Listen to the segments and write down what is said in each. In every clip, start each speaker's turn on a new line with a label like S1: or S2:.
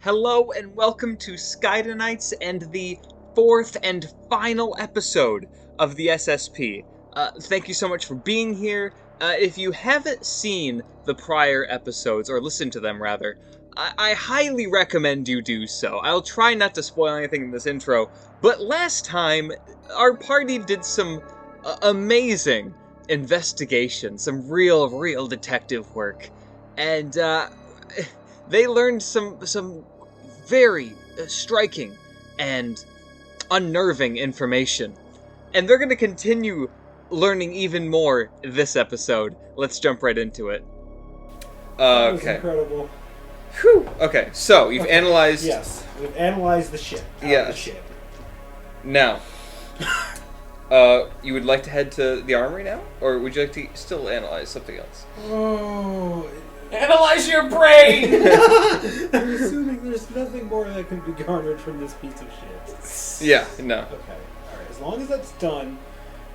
S1: Hello and welcome to Skydda Knights and the fourth and final episode of the SSP. Thank you so much for being here. If you haven't seen the prior episodes, or listened to them rather, I highly recommend you do so. I'll try not to spoil anything in this intro, but last time, our party did some amazing investigation, some real detective work, and they learned some very striking and unnerving information. And they're going to continue learning even more this episode. Let's jump right into it.
S2: That was incredible.
S1: Whew. Okay, so you've analyzed...
S2: Yes, we've analyzed the shit.
S1: Yeah.
S2: The shit.
S1: Now, you would like to head to the armory now? Or would you like to still analyze something else?
S2: Oh...
S3: Analyze your brain!
S2: I'm assuming there's nothing more that can be garnered from this piece of shit.
S1: Yeah, no.
S2: Okay, alright. As long as that's done,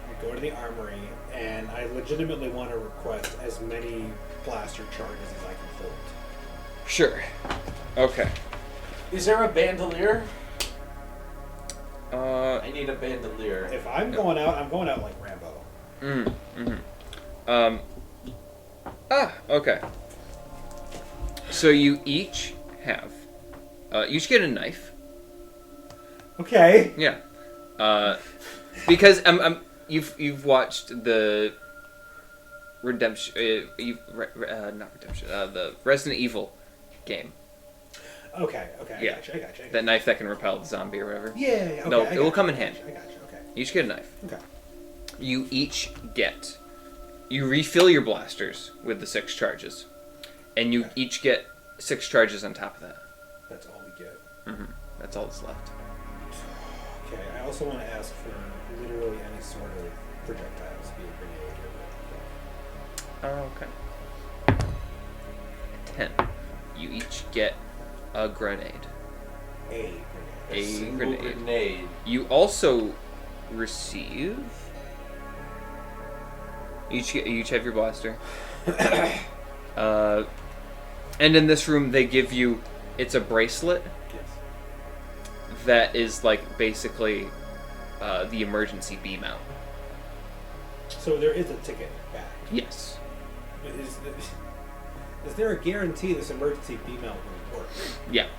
S2: I go to the armory, and I legitimately want to request as many blaster charges as I can hold.
S1: Sure. Okay.
S3: Is there a bandolier?
S1: I
S3: I need a bandolier.
S2: If I'm going out, I'm going out like Rambo.
S1: Okay. So you each have, you each get a knife.
S2: Okay.
S1: Yeah. Because you've watched the Redemption, not Redemption, the Resident Evil game.
S2: Okay,
S1: Yeah.
S2: I got you.
S1: That knife that can repel the zombie or whatever.
S2: Yeah, okay,
S1: No,
S2: I
S1: it will
S2: got
S1: come
S2: you,
S1: in handy.
S2: I got you, okay.
S1: You each get a knife.
S2: Okay.
S1: You each get, you refill your blasters with the 6 charges. And you each get 6 charges on top of that.
S2: That's all we get.
S1: That's all that's left.
S2: Okay, I also want to ask for literally any sort of projectiles, be it grenade or
S1: Okay. 10. You each get a grenade.
S2: a grenade.
S3: A single
S1: grenade.
S3: grenade.
S1: You also receive... You each have your blaster. And in this room, they give you... It's a bracelet
S2: Yes.
S1: that is, like, basically the emergency beam out.
S2: So there is a ticket back.
S1: Yes.
S2: Is there a guarantee this emergency beam out will work?
S1: Yeah.
S2: Okay.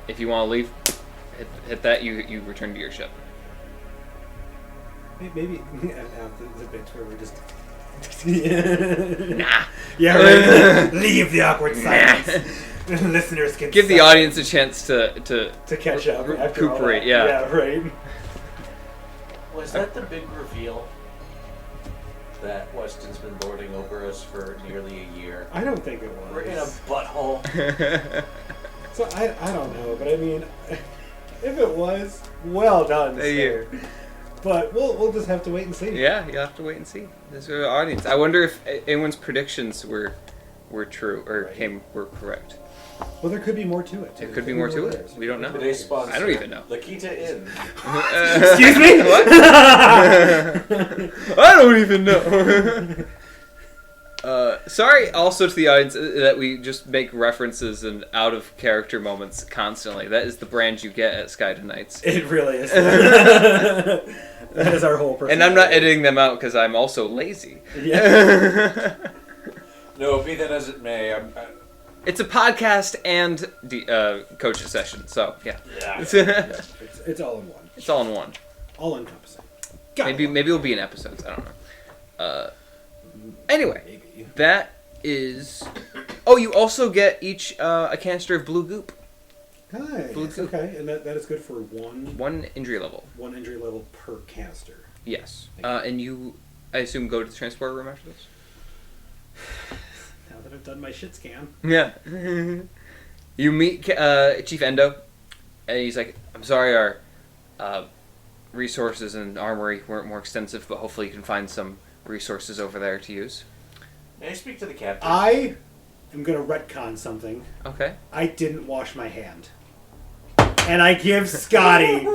S1: If you want to leave, hit that, you return to your ship.
S2: Maybe the bit where we just...
S1: Nah.
S2: Yeah, right. Leave the awkward silence. Listeners can
S1: Give the audience a chance to
S2: catch up. After all
S1: recuperate,
S2: that.
S1: yeah.
S2: Yeah, right.
S3: Was that the big reveal? That Weston's been lording over us for nearly a year.
S2: I don't think it was.
S3: We're in a butthole.
S2: So I don't know, but I mean, if it was, well done, sir. But we'll just have to wait and see.
S1: Yeah, you'll have to wait and see. This is the audience. I wonder if anyone's predictions were true or were correct.
S2: Well, there could be more to it.
S1: There could be more to it. We don't know.
S3: Today's sponsor.
S1: I don't even know.
S3: Lakita Inn.
S2: Excuse me?
S1: What? I don't even know. Sorry also to the audience that we just make references and out of character moments constantly. That is the brand you get at Skydda Knights.
S2: It really is. That is our whole personality.
S1: And I'm not editing them out because I'm also lazy.
S2: Yeah.
S3: No, be that as it may,
S1: It's a podcast and the coaching session, so yeah.
S2: It's all in one.
S1: It's all in one.
S2: All encompassing.
S1: Maybe it'll be in episodes. I don't know. Anyway,
S2: Maybe.
S1: that is. Oh, you also get each a canister of blue goop.
S2: Nice.
S1: Blue goop.
S2: Okay, and that is good for one
S1: injury level.
S2: One injury level per canister.
S1: Yes. And you, I assume, go to the transport room after this.
S2: Now that I've done my shit scan.
S1: Yeah. You meet Chief Endo, and he's like, "I'm sorry, our resources and armory weren't more extensive, but hopefully you can find some resources over there to use."
S3: may I speak to the captain?
S2: I am going to retcon something.
S1: Okay.
S2: I didn't wash my hand. And I give Scotty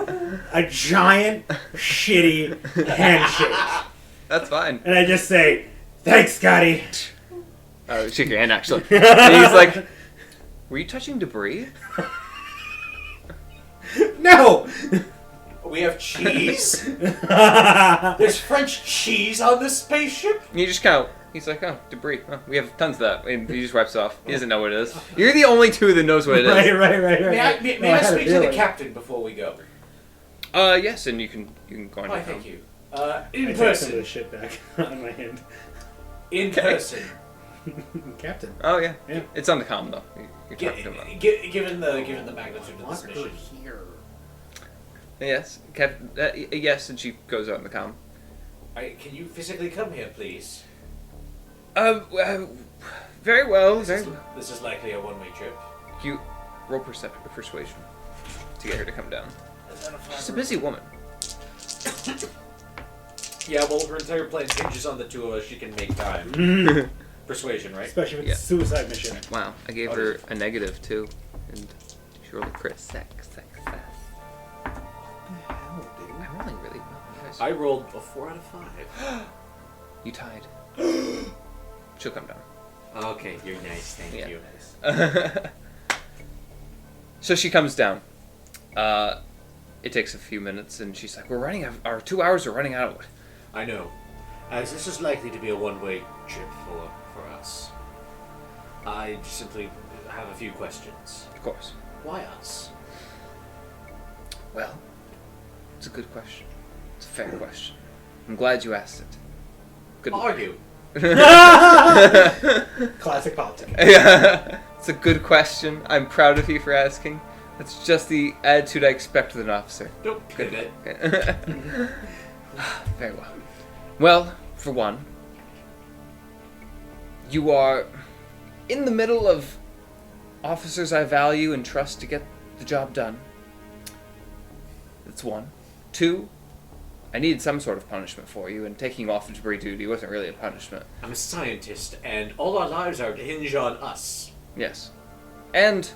S2: a giant, shitty handshake.
S1: That's fine.
S2: And I just say, "Thanks, Scotty."
S1: Shake your hand, actually. And he's like, "Were you touching debris?"
S2: No!
S3: We have cheese? There's French cheese on this spaceship?
S1: And you just kind of, he's like, oh, debris. Oh, we have tons of that. And he just wipes it off. He doesn't know what it is. You're the only two that knows what it is.
S2: Right.
S3: May I speak to the captain before we go?
S1: Yes, and you can go on.
S3: Why, thank you. In
S2: I take some of
S3: person.
S2: the shit back on my hand.
S3: In person.
S2: Captain.
S1: Oh, yeah.
S2: Yeah.
S1: It's on the comm, though. You're talking to him.
S3: Given the magnitude of this mission.
S2: here.
S1: Yes, yes, and she goes out in the comm.
S3: Can you physically come here, please?
S1: Very well.
S3: This is likely a one-way trip.
S1: You roll persuasion to get her to come down.
S3: Is that a
S1: She's a busy woman.
S3: Yeah, well, her entire plan hinges on the two of us. She can make time. Persuasion, right?
S2: Especially with
S1: Yeah.
S2: the suicide mission.
S1: Wow, I gave her a negative too, and she rolled a crit success. I'm rolling really well. You guys-
S3: I rolled a 4 out of 5.
S1: You tied. She'll come down.
S3: Okay, you're nice. Thank
S1: Yeah.
S3: you.
S1: So she comes down. It takes a few minutes, and she's like, our 2 hours are running out.
S3: I know. As this is likely to be a one-way trip for us, I simply have a few questions.
S1: Of course.
S3: Why us?
S1: Well, it's a good question. It's a fair question. I'm glad you asked it. Good.
S3: Argue.
S2: Classic politics.
S1: Yeah, it's a good question. I'm proud of you for asking. That's just the attitude I expect with an officer.
S3: Don't pivot.
S1: Very well. Well, for one, you are in the middle of officers I value and trust to get the job done. That's one. Two, I needed some sort of punishment for you, and taking you off of debris duty wasn't really a punishment.
S3: I'm a scientist, and all our lives are hinge on us.
S1: Yes. And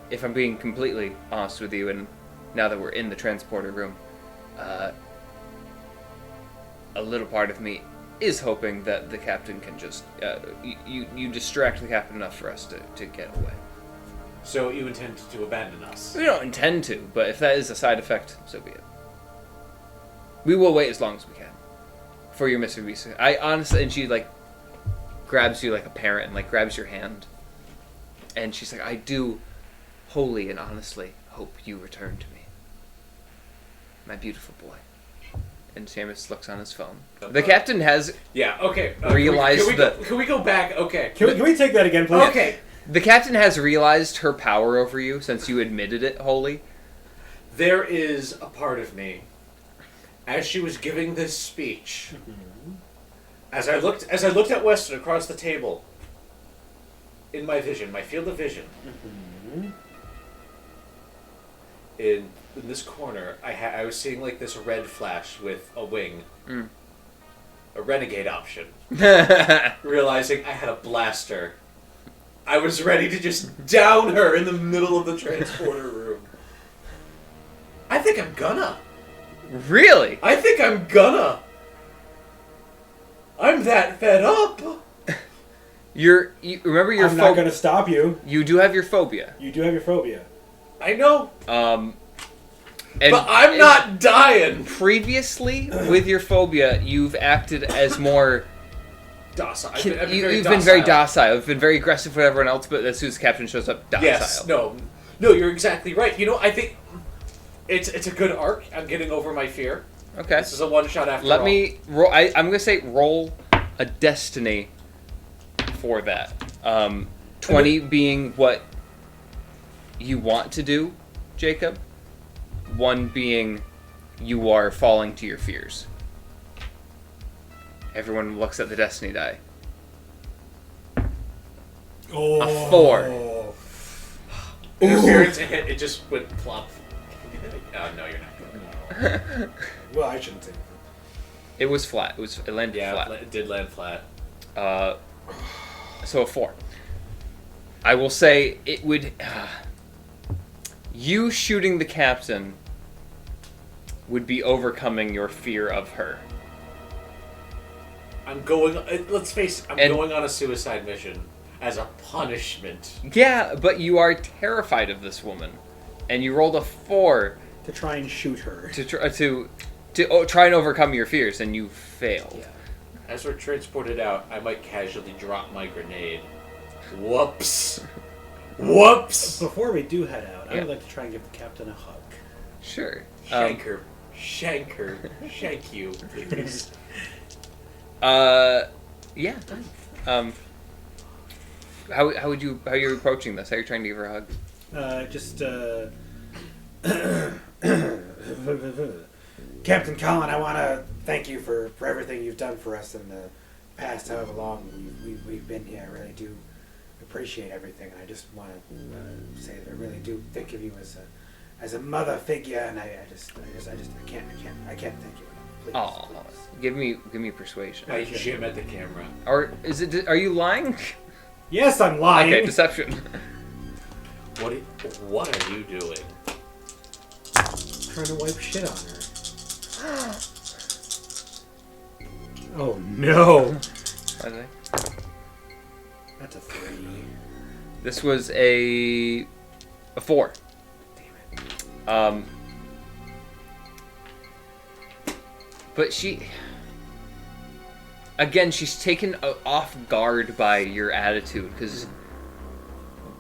S1: if I'm being completely honest with you, and now that we're in the transporter room, a little part of me is hoping that the captain can just you distract the captain enough for us to get away.
S3: So you intend to abandon us?
S1: We don't intend to, but if that is a side effect, so be it. We will wait as long as we can for your Mr. Visa. I honestly, and she like grabs you like a parent and like grabs your hand, and she's like, I do wholly and honestly hope you return to me, my beautiful boy. And Seamus looks on his phone. The captain has
S3: okay.
S1: realized
S3: Can we go back? Okay.
S2: Can we take that again, please?
S3: Okay.
S1: The captain has realized her power over you since you admitted it wholly.
S3: There is a part of me, as she was giving this speech, as I looked at Weston across the table, in my vision, my field of vision, in this corner, I was seeing like this red flash with a wing, a renegade option. Realizing I had a blaster, I was ready to just down her in the middle of the transporter room. I think I'm gonna.
S1: Really?
S3: I think I'm gonna. I'm that fed up.
S1: You remember your
S2: I'm not going to stop you.
S1: You do have your phobia.
S2: You do have your phobia.
S3: I know.
S1: And
S3: but I'm not dying.
S1: Previously, with your phobia, you've acted as more
S3: docile.
S1: You've been very docile. You've been very aggressive with everyone else, but as soon as the captain shows up, docile.
S3: Yes. No, you're exactly right. You know, I think it's a good arc. I'm getting over my fear.
S1: Okay.
S3: This is a one-shot after all.
S1: Let me roll. I'm going to say roll a destiny for that. 20 being what you want to do, Jacob. 1 being you are falling to your fears. Everyone looks at the destiny die.
S2: Oh.
S1: A 4.
S3: Interference, it just went plop. Oh, no, you're not going.
S2: Well, I shouldn't say that.
S1: It was flat. It landed flat.
S3: Yeah, it did land flat.
S1: So a 4. I will say it would... you shooting the captain would be overcoming your fear of her.
S3: I'm going... Let's face it, I'm going on a suicide mission as a punishment.
S1: Yeah, but you are terrified of this woman. And you rolled a 4
S2: to try and shoot her.
S1: to try and overcome your fears, and you failed.
S2: Yeah.
S3: As we're transported out, I might casually drop my grenade. Whoops. Whoops!
S2: Before we do head out, I
S1: Yeah.
S2: would like to try and give the captain a hug.
S1: Sure.
S3: Shank her. Shank her. Shank you, please.
S1: Yeah. Done. How are you approaching this? How are you trying to give her a hug?
S2: Captain Colin, I want to thank you for everything you've done for us in the past however long we've been here. I really do appreciate everything. And I just want to say that I really do think of you as a mother figure, and I can't thank you enough. Please,
S1: Oh,
S2: please.
S1: give me persuasion.
S3: I jam at the camera.
S1: Or is it? Are you lying?
S2: Yes, I'm lying.
S1: Okay, deception.
S3: What are you doing?
S2: Trying to wipe shit on her. Oh no! That's a 3.
S1: This was a 4.
S2: Damn it.
S1: But she's taken off guard by your attitude, because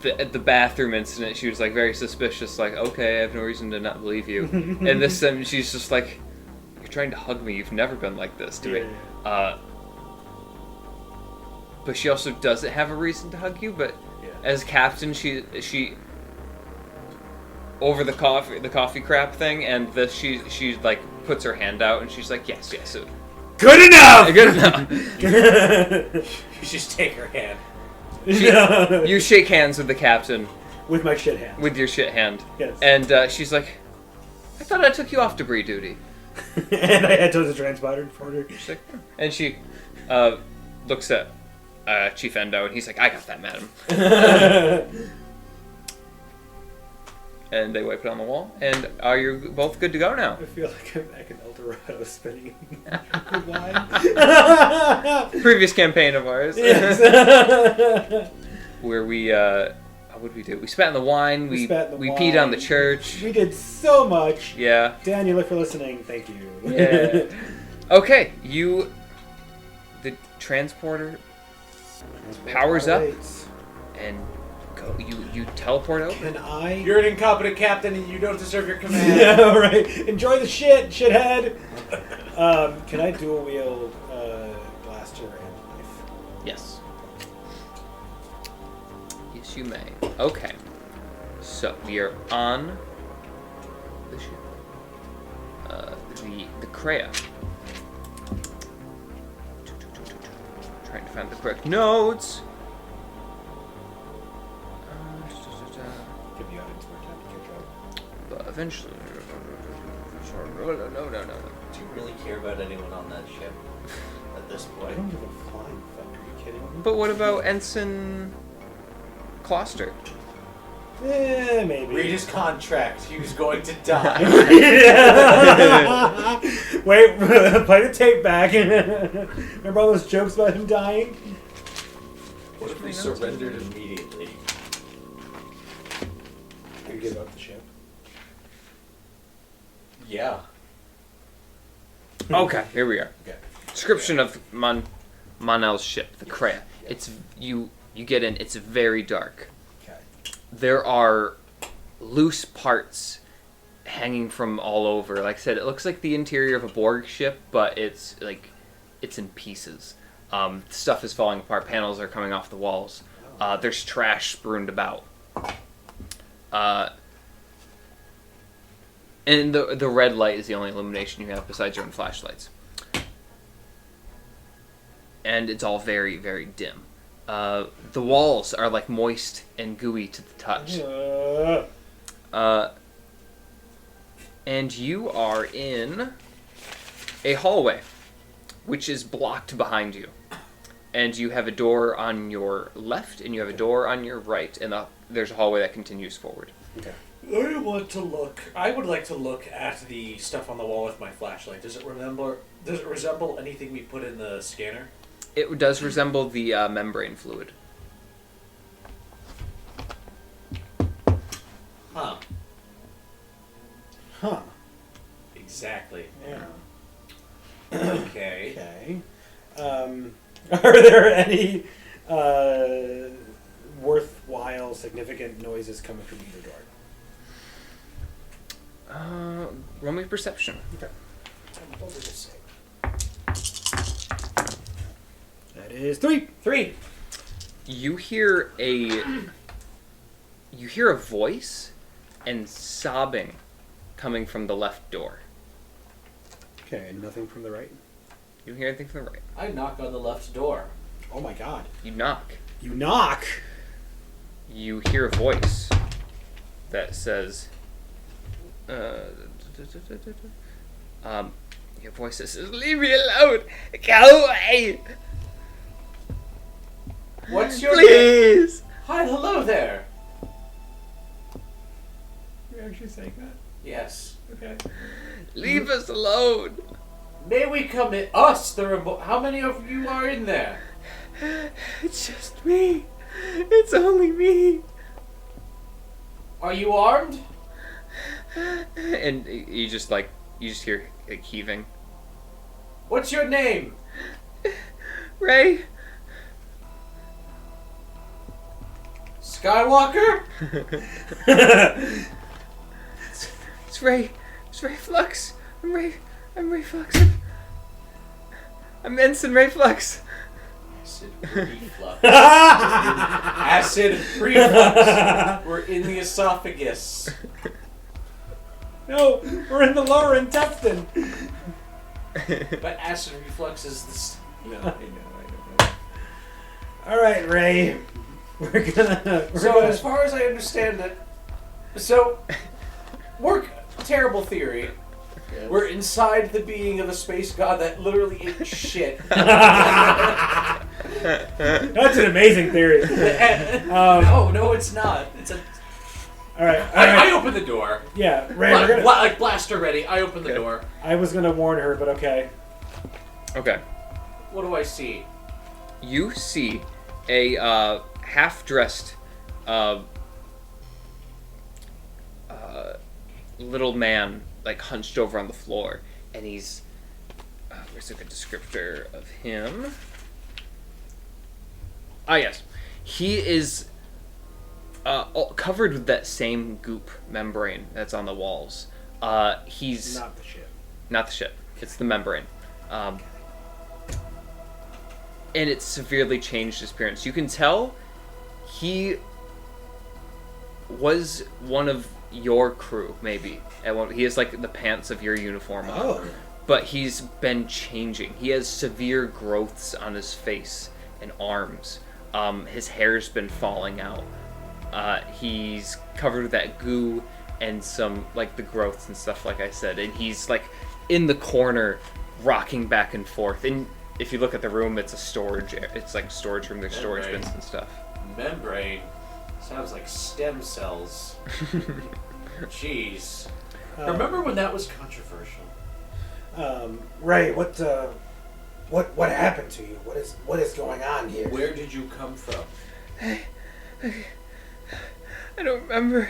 S1: at the bathroom incident, she was like very suspicious, like, okay, I have no reason to not believe you. And this time, she's just like, you're trying to hug me. You've never been like this to me. But she also doesn't have a reason to hug you. But as captain, she over the coffee crap thing, and she like puts her hand out, and she's like, yes.
S2: Good enough.
S1: Good enough.
S3: You just take her hand.
S1: You shake hands with the captain.
S2: With my shit hand.
S1: With your shit hand.
S2: Yes.
S1: And she's like, I thought I took you off debris duty.
S2: And I had to transponder for her.
S1: She's like, and she looks at Chief Endo, and he's like, I got that, madam. And they wipe it on the wall. And are you both good to go now?
S2: I feel like I'm back in El Dorado spinning wine.
S1: Previous campaign of ours.
S2: Yes.
S1: Where we, what did we do? We spat in the wine, we peed on the church.
S2: We did so much.
S1: Yeah.
S2: Daniel, if you're listening, thank you.
S1: Yeah. Okay, the transporter powers up, and you teleport over.
S2: Can I?
S3: You're an incompetent captain, and you don't deserve your command.
S2: Yeah, right. Enjoy the shithead. Can I dual wield blaster and knife?
S1: Yes. Yes, you may. Okay. So we are on the ship. The Kreia. Trying to find the correct notes.
S2: Give you out into more time to catch up.
S1: But eventually. No.
S3: Do you really care about anyone on that ship at this
S2: I
S3: point?
S2: don't give a flying fuck. Are you kidding me?
S1: But what about Ensign Kloster?
S2: Maybe.
S3: Read his contract. He was going to die.
S2: Wait, play the tape back. Remember all those jokes about him dying?
S3: What if we surrendered immediately?
S2: You give up the ship.
S3: Yeah.
S1: Okay, here we are.
S2: Okay.
S1: Description of Monel's ship, the Kreia. It's you get in. It's very dark.
S2: Okay.
S1: There are loose parts hanging from all over. Like I said, it looks like the interior of a Borg ship, but it's in pieces. Stuff is falling apart. Panels are coming off the walls. There's trash strewn about. And the red light is the only illumination you have besides your own flashlights. And it's all very, very dim. The walls are like moist and gooey to the touch. And you are in a hallway, which is blocked behind you. And you have a door on your left, and you have a door on your right, and there's a hallway that continues forward.
S2: Okay.
S3: I would like to look at the stuff on the wall with my flashlight. Does it resemble anything we put in the scanner?
S1: It does resemble the membrane fluid.
S3: Huh.
S2: Huh.
S3: Exactly.
S2: Yeah.
S3: Okay.
S2: Okay. Are there any worthwhile, significant noises coming from either door?
S1: Roll me perception.
S2: Okay. What did it say? That is 3.
S3: 3.
S1: You hear a voice and sobbing coming from the left door.
S2: Okay, and nothing from the right?
S1: You don't hear anything from the right.
S3: I knock on the left door.
S2: Oh my god.
S1: You knock.
S2: You knock?
S1: You hear a voice that says, your voice that says, "Leave me alone! Go away!
S3: What's your name?
S1: Please!"
S3: Hi, hello there.
S2: You're actually saying that?
S3: Yes.
S2: Okay.
S1: Leave us alone!
S3: May we come in? Us? How many of you are in there?
S1: It's just me. It's only me.
S3: Are you armed?
S1: And you just hear like heaving.
S3: What's your name?
S1: Ray.
S3: Skywalker?
S1: It's Ray. It's Ray Flux. I'm Ray Flux. I'm Ensign Ray Flux.
S3: Acid reflux. Acid reflux. We're in the esophagus.
S2: No, we're in the lower intestine.
S3: But acid reflux is this.
S2: No, I know. All right, Ray. We're gonna.
S3: As far as I understand it, we're terrible theory.
S2: Yes.
S3: We're inside the being of a space god that literally ate shit.
S2: That's an amazing theory.
S3: No, it's not. It's a.
S2: All right.
S3: I open the door.
S2: Yeah, Ray. We're gonna.
S3: Like blaster ready. I open the door.
S2: I was gonna warn her, but okay.
S1: Okay.
S3: What do I see?
S1: You see a half-dressed little man, like hunched over on the floor, and he's where's a good descriptor of him? Yes, he is covered with that same goop membrane that's on the walls. He's
S2: Not the ship.
S1: not the ship; it's the membrane, and it's severely changed his appearance. You can tell he was one of your crew, maybe. He has like the pants of your uniform on.
S2: Oh.
S1: But he's been changing. He has severe growths on his face and arms. His hair's been falling out. He's covered with that goo and some like the growths and stuff, like I said. And he's like in the corner, rocking back and forth. And if you look at the room, it's a storage. It's like a storage room. There's storage bins and stuff.
S3: Membrane. Sounds like stem cells. Jeez. Remember when that was controversial?
S2: Ray, what happened to you? What is going on here?
S3: Where did you come from?
S1: I don't remember,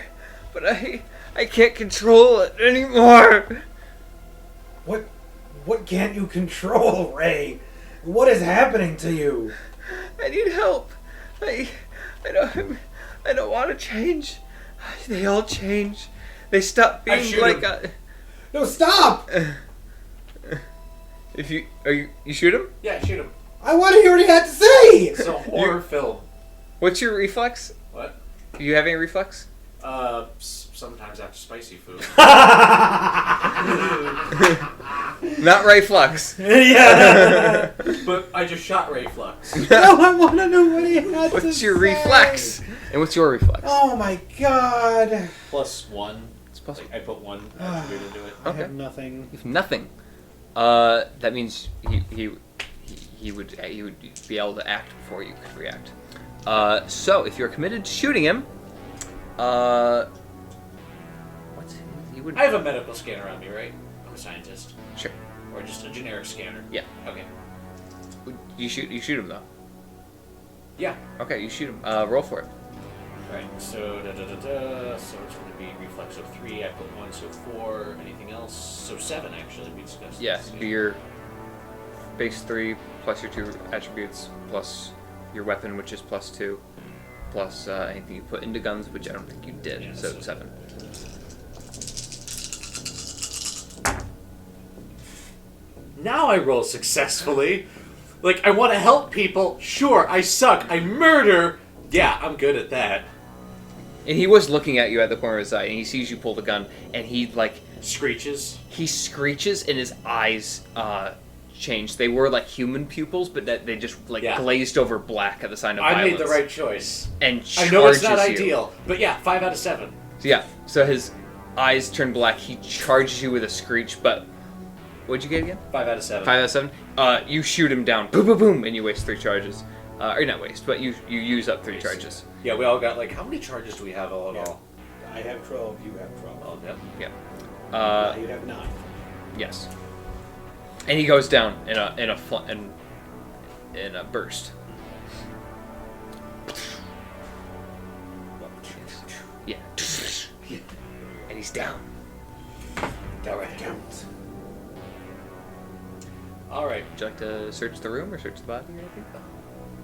S1: but I can't control it anymore.
S2: What can't you control, Ray? What is happening to you?
S1: I need help. I don't want to change. They all change. They stop being like a...
S2: No, stop!
S1: You shoot him?
S3: Yeah, shoot him.
S2: I want to hear what he had to say!
S3: It's a horror film.
S1: What's your reflex?
S3: What?
S1: Do you have any reflex?
S3: Sometimes after spicy food.
S1: Not reflex.
S2: Yeah.
S3: But I just shot Ray Flux.
S2: No, I want to know what he had to say.
S1: What's your reflex? And what's your reflex?
S2: Oh my god.
S3: +1.
S1: It's plus
S3: I put 1 attribute into it.
S2: I
S1: Okay.
S2: have nothing.
S1: You have nothing. That means he would be able to act before you could react. So if you're committed to shooting him, what's he would?
S3: I have a medical scanner on me, right? I'm a scientist.
S1: Sure.
S3: Or just a generic scanner.
S1: Yeah.
S3: Okay.
S1: You shoot him though.
S3: Yeah.
S1: Okay, you shoot him. Roll for it.
S3: Right, so so it's going to be reflex of 3, I put 1, so 4, anything else? So 7, actually, we discussed.
S1: Yeah,
S3: this.
S1: be your base 3 plus your 2 attributes plus your weapon, which is plus 2, plus anything you put into guns, which I don't think you did,
S3: Yeah,
S1: so
S3: so
S1: 7.
S3: Now I roll successfully. Like, I want to help people. Sure, I suck. I murder. Yeah, I'm good at that.
S1: And he was looking at you at the corner of his eye, and he sees you pull the gun, and he, like...
S3: Screeches.
S1: He screeches, and his eyes change. They were, like, human pupils, but that they just, like, glazed over black at the sign of violence.
S3: I made the right choice.
S1: And
S3: I know it's not
S1: you.
S3: ideal, but yeah, 5 out of 7.
S1: So, yeah, so his eyes turn black. He charges you with a screech, but... What'd you get again?
S3: 5 out of 7.
S1: 5 out of 7? You shoot him down. Boom, boom, boom, and you waste 3 charges. Or not waste, but you use up 3 charges.
S3: Yeah, we all got, like, how many charges do we have all in all?
S2: I have 12, you have 12.
S3: Oh, yep.
S1: Yeah.
S2: You have 9.
S1: Yes. And he goes down in a burst. Yeah. And he's down.
S2: That right counts.
S3: Alright.
S1: Would you like to search the room or search the body or anything?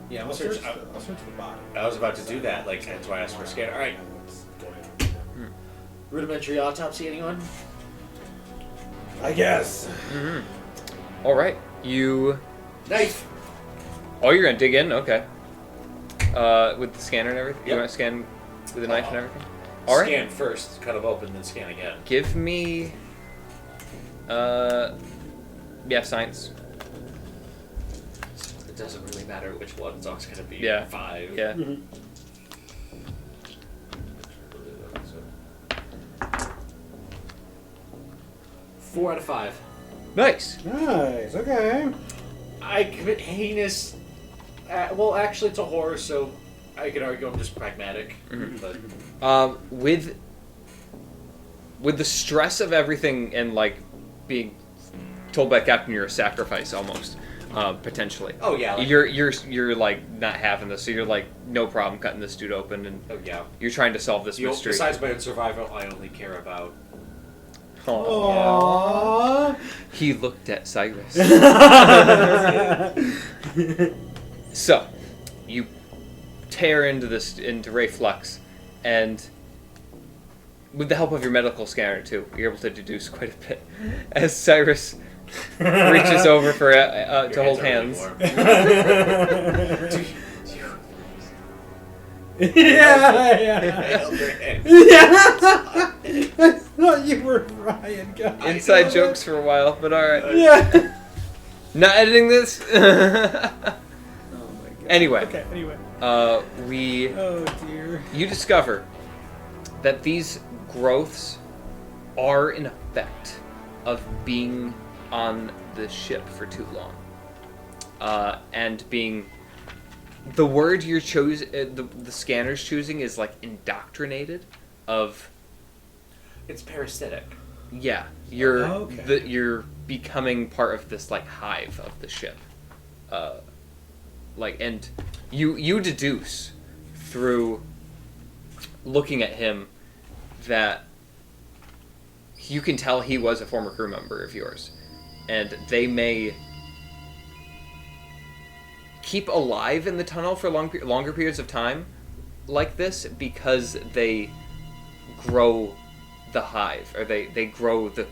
S3: Yeah,
S2: I'll search the body.
S3: I was about to do that, like, that's why I asked for a scan. Alright. Rudimentary autopsy, anyone?
S2: I guess.
S1: Mm-hmm. Alright. You...
S3: Knife!
S1: Oh, you're gonna dig in? Okay. With the scanner and everything?
S3: Yep.
S1: You want to scan with a knife and everything? Alright.
S3: Scan first, cut them open, then scan again.
S1: Give me... science.
S3: It doesn't really matter which one, it's always gonna be 5.
S1: Yeah.
S2: Mm-hmm.
S3: 4 out of 5.
S1: Nice.
S2: Nice, okay.
S3: I commit heinous... well, actually, it's a horror, so I could argue I'm just pragmatic.
S1: Mm-hmm.
S3: But
S1: With the stress of everything and, like, being told by Captain you're a sacrifice, almost, potentially.
S3: Oh, yeah. Like,
S1: You're like, not having this, so you're, like, no problem cutting this dude open, and
S3: oh, yeah.
S1: you're trying to solve this mystery.
S3: Besides my own survival, I only care about...
S2: Aww.
S1: He looked at Cyrus. So, you tear into Ray Flux, and with the help of your medical scanner too, you're able to deduce quite a bit. As Cyrus reaches over for to hold hands.
S2: Yeah. I thought you were Ryan, guys.
S1: Inside jokes for a while, but alright.
S2: Yeah.
S1: Not editing this?
S2: Oh my god.
S1: Anyway.
S2: Okay, anyway.
S1: Oh
S2: dear.
S1: You discover that these growths are an effect of being on the ship for too long. And being... The word you're the scanner's choosing is, like, indoctrinated of...
S3: It's parasitic.
S1: Yeah. You're
S2: okay.
S1: you're becoming part of this, like, hive of the ship. And you deduce through looking at him that you can tell he was a former crew member of yours. And they may keep alive in the tunnel for longer periods of time like this because they grow the hive, or they grow the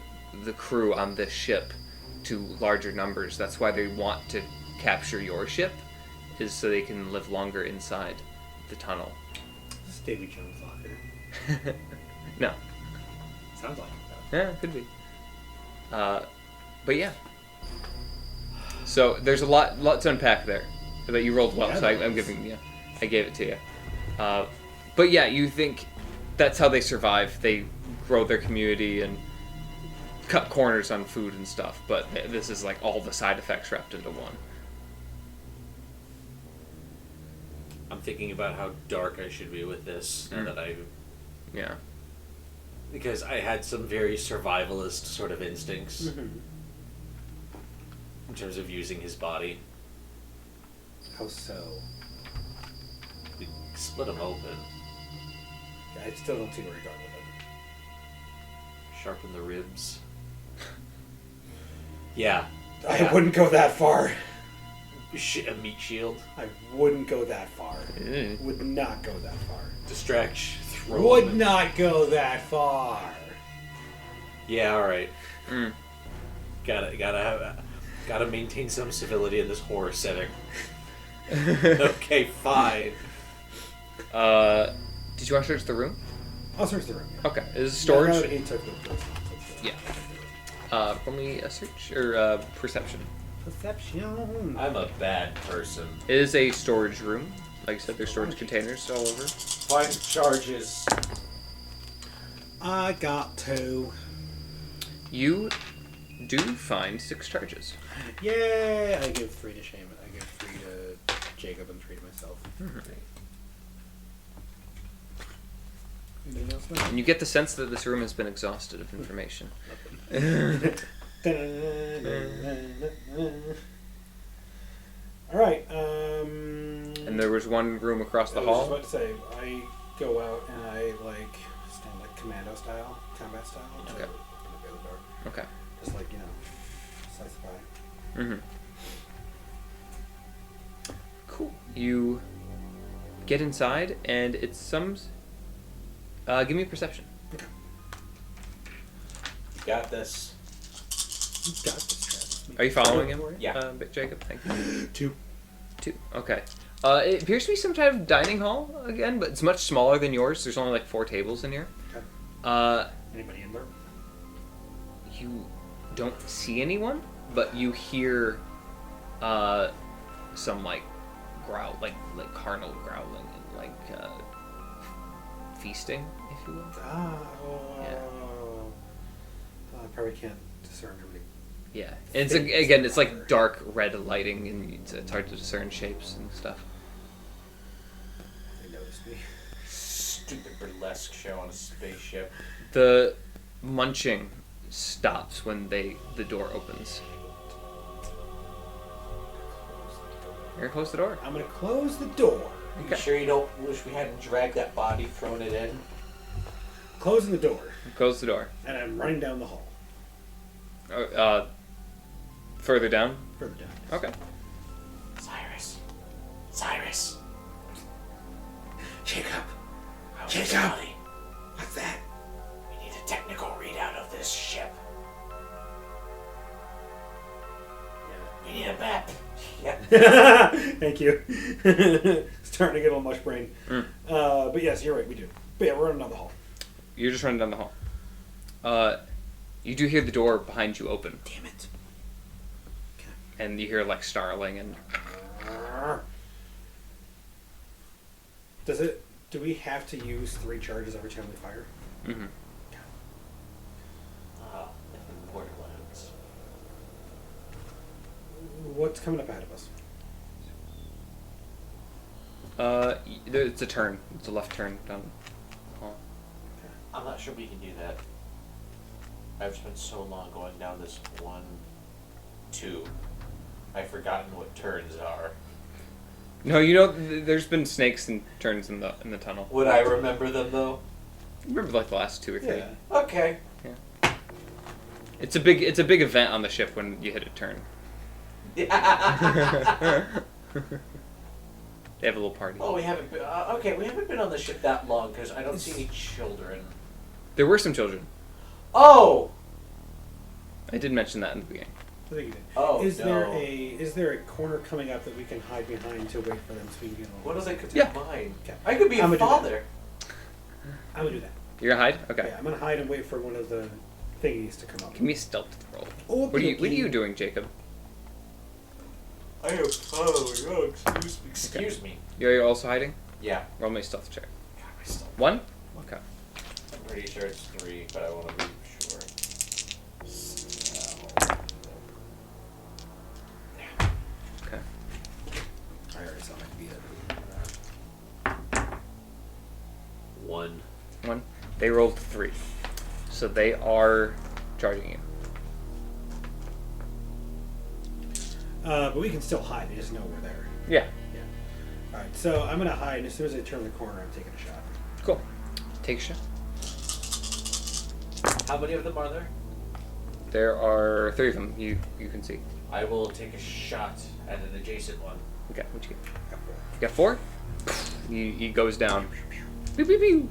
S1: crew on this ship to larger numbers. That's why they want to capture your ship, is so they can live longer inside the tunnel.
S2: This is Davy Jones' locker.
S1: No.
S2: Sounds like it,
S1: Yeah, it could be. But yeah. So there's a lot to unpack there. But you rolled well,
S2: Yeah,
S1: so I gave it to you. But yeah, you think that's how they survive. They grow their community and cut corners on food and stuff. But this is like all the side effects wrapped into one.
S3: I'm thinking about how dark I should be with this, now that I...
S1: Yeah.
S3: Because I had some very survivalist sort of instincts.
S2: Mm-hmm.
S3: In terms of using his body.
S2: How so?
S3: We split him open.
S2: Yeah, I still don't see where you're going with it.
S3: Sharpen the ribs. Yeah.
S2: I wouldn't go that far.
S3: A meat shield.
S2: I wouldn't go that far.
S1: Mm.
S2: Would not go that far.
S3: Distraction.
S2: Would not go that far.
S3: Yeah, alright.
S1: Mm.
S3: Gotta maintain some civility in this horror setting. Okay, fine.
S1: Did you want to search the room?
S2: I'll search the room.
S1: Okay. Is it storage?
S2: No, he took the person.
S1: Yeah. Roll me a search or perception.
S2: Perception.
S3: I'm a bad person.
S1: It is a storage room. Like I said, there's storage containers all over.
S3: Find charges.
S2: I got 2.
S1: You do find 6 charges.
S2: Yay! I give 3 to Seamus. I give 3 to Jacob and 3 to myself. Anything else?
S1: And you get the sense that this room has been exhausted of information.
S2: Alright,
S1: And there was one room across the
S2: I was
S1: hall.
S2: just about to say, I go out and I stand like commando style, combat style, to
S1: Okay.
S2: open the door.
S1: Okay.
S2: Just like, slice the pie.
S1: Mm-hmm. Cool. You get inside, and it's some. Give me a perception.
S2: Okay.
S3: You got this.
S2: You got this, Travis.
S1: Are you following him?
S3: Yeah.
S1: Jacob, thank you.
S2: 2.
S1: 2. Okay. It appears to be some type of dining hall again, but it's much smaller than yours. There's only like 4 tables in here.
S2: Okay. Anybody in there?
S1: You don't see anyone, but you hear some like growl, like carnal growling and like feasting, if you will.
S2: I probably can't discern how many.
S1: Yeah, and it's again, it's like dark red lighting, and it's hard to discern shapes and stuff.
S2: They noticed me.
S3: Stupid burlesque show on a spaceship.
S1: The munching stops when the door opens. You're gonna close the door.
S2: I'm gonna close the door.
S3: You
S1: Okay.
S3: sure you don't wish we hadn't dragged that body, thrown it in?
S2: Closing the door,
S1: Close the door.
S2: and I'm running down the hall.
S1: Further down.
S2: Further down.
S1: Okay.
S3: Cyrus.
S2: Jacob,
S3: How's
S2: Jacob!
S3: your body?
S2: what's that?
S3: We need a technical readout of this ship. We need a map. Yep.
S2: Thank you. Starting to get a little mush brain. But yes, you're right, we do. But yeah, we're running down the hall.
S1: You're just running down the hall. You do hear the door behind you open,
S2: Damn it.
S1: and you hear like snarling and.
S2: Do we have to use 3 charges every time we fire?
S1: Mm-hmm.
S3: In Borderlands.
S2: What's coming up ahead of us?
S1: It's a turn. It's a left turn down the hall.
S3: I'm not sure we can do that. I've spent so long going down this 1, 2. I've forgotten what turns are.
S1: No, there's been snakes and turns in the tunnel.
S3: Would I remember them though?
S1: Remember like the last 2 or 3.
S2: Yeah.
S3: Okay.
S1: It's a big event on the ship when you hit a turn. They have a little party.
S3: Oh, we haven't been, we haven't been on the ship that long because I don't see any children.
S1: There were some children.
S3: Oh!
S1: I did mention that in the beginning.
S2: I think you did.
S3: Oh,
S2: is
S3: no.
S2: there a corner coming up that we can hide behind to wait for them so we can get a
S3: What
S2: little...
S3: does it
S1: Yeah.
S3: mine?
S2: Okay.
S3: I could be
S2: I'm
S3: a
S2: gonna do that.
S3: father.
S2: I'm gonna do that.
S1: You're gonna hide? Okay.
S2: Yeah, I'm gonna hide and wait for one of the thingies to come up.
S1: Give me a stealth roll.
S2: Oh,
S1: What are you doing, Jacob?
S3: I am. Oh, excuse me.
S1: You're also hiding?
S3: Yeah.
S1: Roll me a stealth check.
S3: God, my stomach.
S1: 1? Okay.
S3: I'm pretty sure it's 3, but I want to be sure.
S1: Okay.
S2: I already saw my beat it.
S3: 1.
S1: 1. They rolled 3. So they are charging you.
S2: But we can still hide. They just know we're there.
S1: Yeah.
S2: Yeah. All right. So I'm gonna hide, and as soon as I turn the corner, I'm taking a shot.
S1: Cool. Take a shot.
S3: How many of them are there?
S1: There are 3 of them. You can see.
S3: I will take a shot at an adjacent one.
S1: Okay, what you get? You got 4? He goes down. Pew, pew, pew.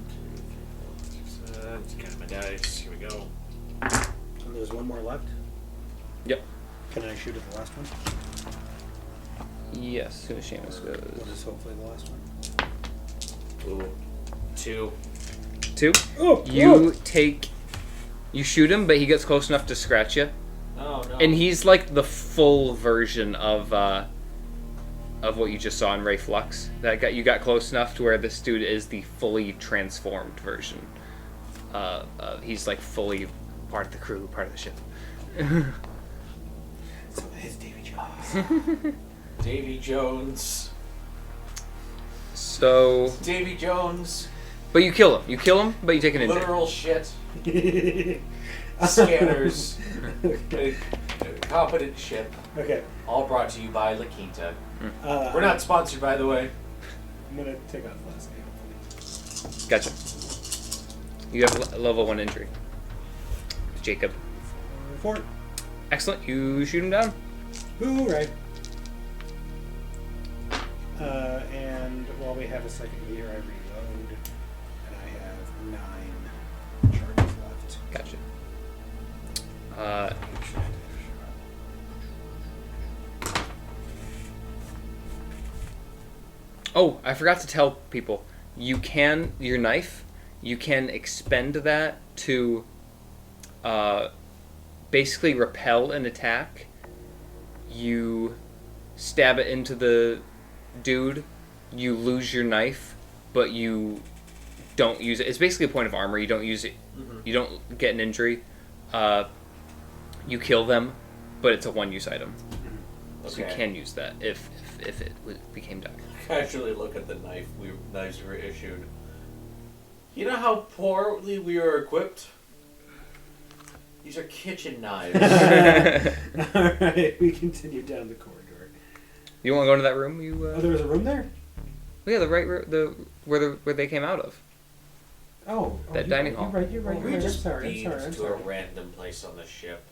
S3: Let's count my dice. Here we go.
S2: And there's one more left.
S1: Yep.
S2: Can I shoot at the last one?
S1: Yes, as soon as Seamus
S2: What
S1: goes.
S2: is hopefully the last one?
S3: Ooh. 2.
S1: 2.
S2: Oh,
S1: You shoot him, but he gets close enough to scratch you.
S3: Oh no.
S1: And he's like the full version of what you just saw in Ray Flux. You got close enough to where this dude is the fully transformed version. He's like fully part of the crew, part of the ship.
S2: So his Davy Jones.
S3: Davy Jones.
S1: So,
S3: Davy Jones.
S1: but you kill him. You kill him, but you take an injury.
S3: Literal shit. Scanners. A competent ship.
S2: Okay.
S3: All brought to you by La Quinta.
S2: We're
S3: We're not sponsored, by the way.
S2: I'm gonna take off the last name.
S1: Gotcha. You have a level 1 injury. Jacob.
S2: 4.
S1: Excellent. You shoot him down.
S2: Hooray. And while we have a second here, I reload, and I have 9 charges left.
S1: Gotcha. Oh, I forgot to tell people. Your knife, you can expend that to basically repel an attack. You stab it into the dude, you lose your knife, but you don't use it. It's basically a point of armor. You don't use it. You don't get an injury. You kill them, but it's a one-use item. So you can use that if it became dark.
S3: Casually look at the knives we were issued. You know how poorly we are equipped? These are kitchen knives.
S2: Alright, we continue down the corridor.
S1: You want to go into that room?
S2: Oh, there was a room there?
S1: Yeah, where they came out of. That dining hall.
S2: You're right.
S3: We just
S2: I'm
S3: beamed to
S2: sorry.
S3: a random place on the ship.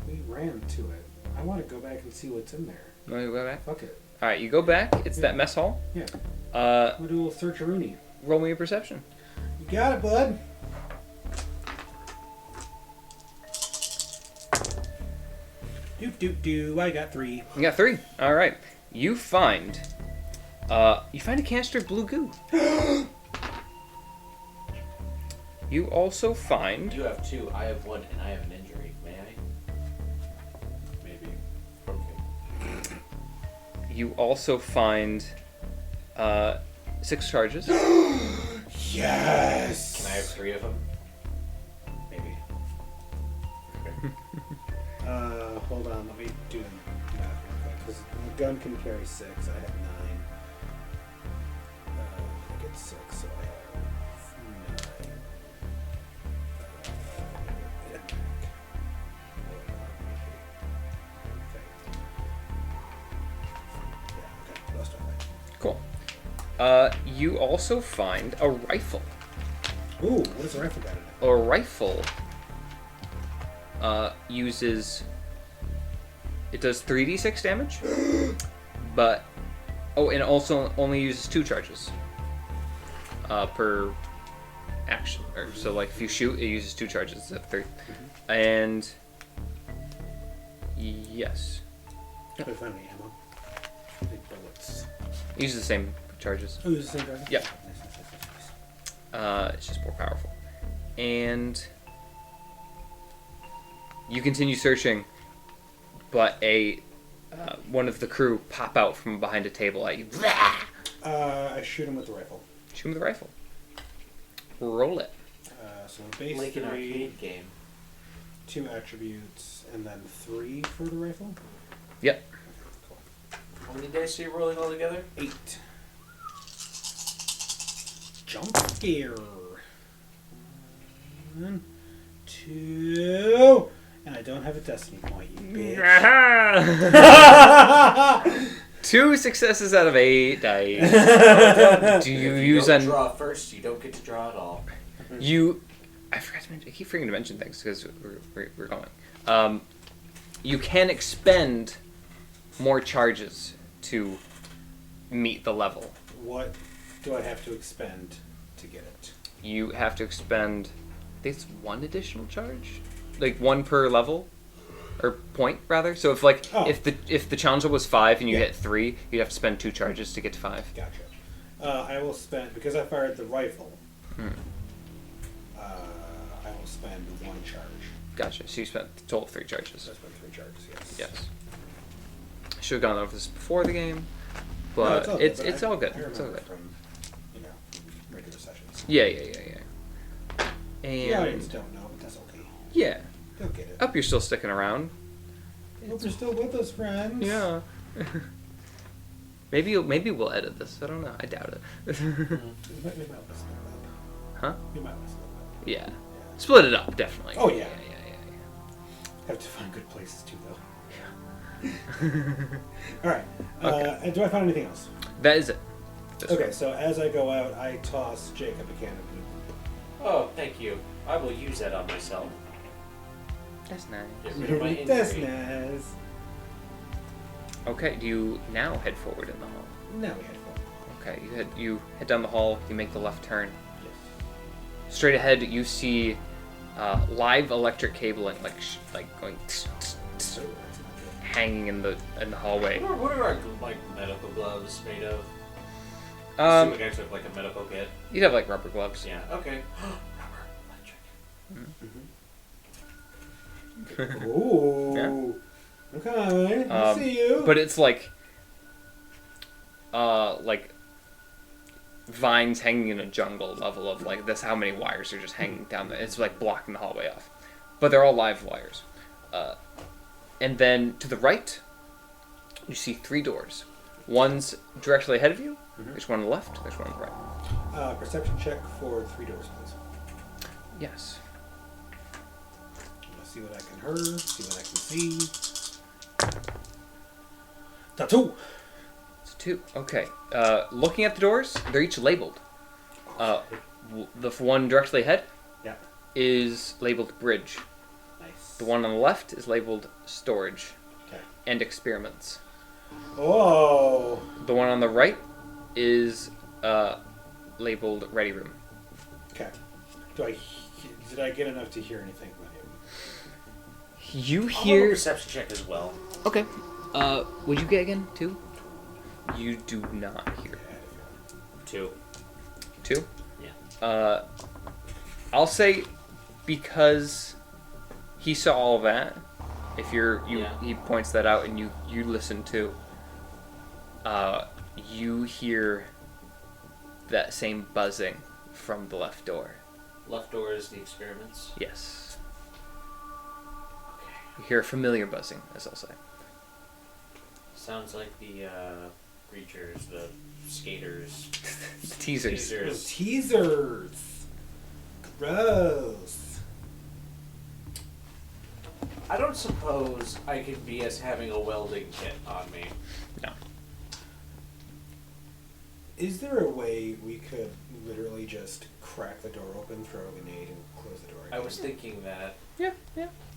S2: We ran to it. I want to go back and see what's in there.
S1: Want to go back?
S2: Fuck it.
S1: All right, you go back. It's that mess hall.
S2: Yeah.
S1: We'll
S2: do a little search-a-rooney.
S1: Roll me a perception.
S2: You got it, bud. Do. I got 3.
S1: You got 3. All right. You find a canister of blue goo. You also find.
S3: You have 2. I have 1, and I have an injury. May I? Maybe. Okay.
S1: You also find 6 charges.
S2: Yes.
S3: Can I have 3 of them? Maybe. Okay.
S2: Hold on. Let me do the math real quick. Because the gun can carry 6. I have 9. I get 6, so I have 9.
S1: Cool. You also find a rifle.
S2: Ooh, what does a rifle got in it?
S1: A rifle uses. It does 3d6 damage, but and also only uses 2 charges per action. So like if you shoot, it uses 2 charges instead of 3. And yes,
S2: Have I found any ammo? Big bullets.
S1: it uses the same charges.
S2: Oh, is the same guy?
S1: Yeah.
S2: Nice.
S1: It's just more powerful. And you continue searching, but one of the crew pop out from behind a table at you.
S2: I shoot him with the rifle.
S1: Shoot him with the rifle. Roll it.
S2: So base
S3: Like
S2: 3,
S3: an arcade game.
S2: 2 attributes, and then 3 for the rifle?
S1: Yep.
S2: Cool.
S3: How many dice are you rolling all together?
S2: 8. Jump scare. 1, 2, and I don't have a destiny point, you bitch.
S1: 2 successes out of 8 dice. Do you
S3: If
S1: use
S3: don't
S1: an...
S3: draw first, you don't get to draw at all.
S1: I forgot to mention... I keep forgetting to mention things because we're going. You can expend more charges to meet the level.
S2: What do I have to expend to get it?
S1: You have to expend, I think it's 1 additional charge, like 1 per level, or point rather. So if if the challenge level was 5 and you get 3, you'd have to spend 2 charges to get to 5.
S2: Gotcha. I will spend, because I fired the rifle. I will spend 1 charge.
S1: Gotcha. So you spent a total of 3 charges.
S2: I spent 3 charges. Yes.
S1: Yes. I should have gone over this before the game,
S2: No,
S1: but
S2: all
S1: it's
S2: good,
S1: all good.
S2: I
S1: It's all
S2: remember
S1: good.
S2: from regular sessions.
S1: Yeah. And
S2: The audience don't know, but that's okay.
S1: yeah,
S2: They'll get it.
S1: up you're still sticking around.
S2: I hope you're still with us, friends.
S1: Yeah. maybe we'll edit this. I don't know. I doubt it.
S2: We might listen up.
S1: Huh?
S2: We might listen up.
S1: Yeah. Split it up, definitely.
S2: Oh, yeah. Have to find good places too, though. All right.
S1: Okay.
S2: Do I find anything else?
S1: That is it.
S2: Okay, so as I go out, I toss Jacob a can of blue.
S3: Oh, thank you. I will use that on myself.
S1: That's nice.
S3: Get rid of my injury.
S2: That's nice.
S1: Okay, do you now head forward in the hall?
S2: Now we head forward.
S1: Okay, you head down the hall, you make the left turn.
S2: Yes.
S1: Straight ahead, you see live electric cabling, like going
S2: So that's not good.
S1: hanging in the hallway.
S3: What are our medical gloves made of?
S1: Um,
S3: I guys have like a medical kit.
S1: You'd have like rubber gloves.
S3: Yeah. Okay. Rubber electric.
S2: Ooh. Okay. I see you.
S1: But it's like vines hanging in a jungle level of like this. How many wires are just hanging down there? It's like blocking the hallway off, but they're all live wires. And then to the right, you see 3 doors. One's directly ahead of you. There's one on the left. There's one on the right.
S2: Perception check for 3 doors, please.
S1: Yes.
S2: See what I can hear. See what I can see. Tattoo.
S1: It's 2. Okay. Looking at the doors, they're each labeled. The one directly ahead
S2: Yeah.
S1: is labeled bridge.
S2: Nice.
S1: The one on the left is labeled storage
S2: Okay.
S1: and experiments.
S2: Oh.
S1: The one on the right is labeled ready room.
S2: Okay. Did I get enough to hear anything about him?
S1: You
S3: I'll have a
S1: hear...
S3: perception check as well.
S1: Okay. Would you get again? 2? You do not hear.
S3: 2.
S1: 2?
S3: Yeah.
S1: I'll say because he saw all that. If he points that out and you listen to. You hear that same buzzing from the left door.
S3: Left door is the experiments.
S1: Yes.
S3: Okay.
S1: You hear a familiar buzzing, as I'll say.
S3: Sounds like the creatures, the skaters.
S1: Teasers.
S2: Teasers. Gross.
S3: I don't suppose I could be as having a welding kit on me.
S1: No.
S2: Is there a way we could literally just crack the door open, throw a grenade, and close the door again?
S3: I was thinking that.
S1: Yeah.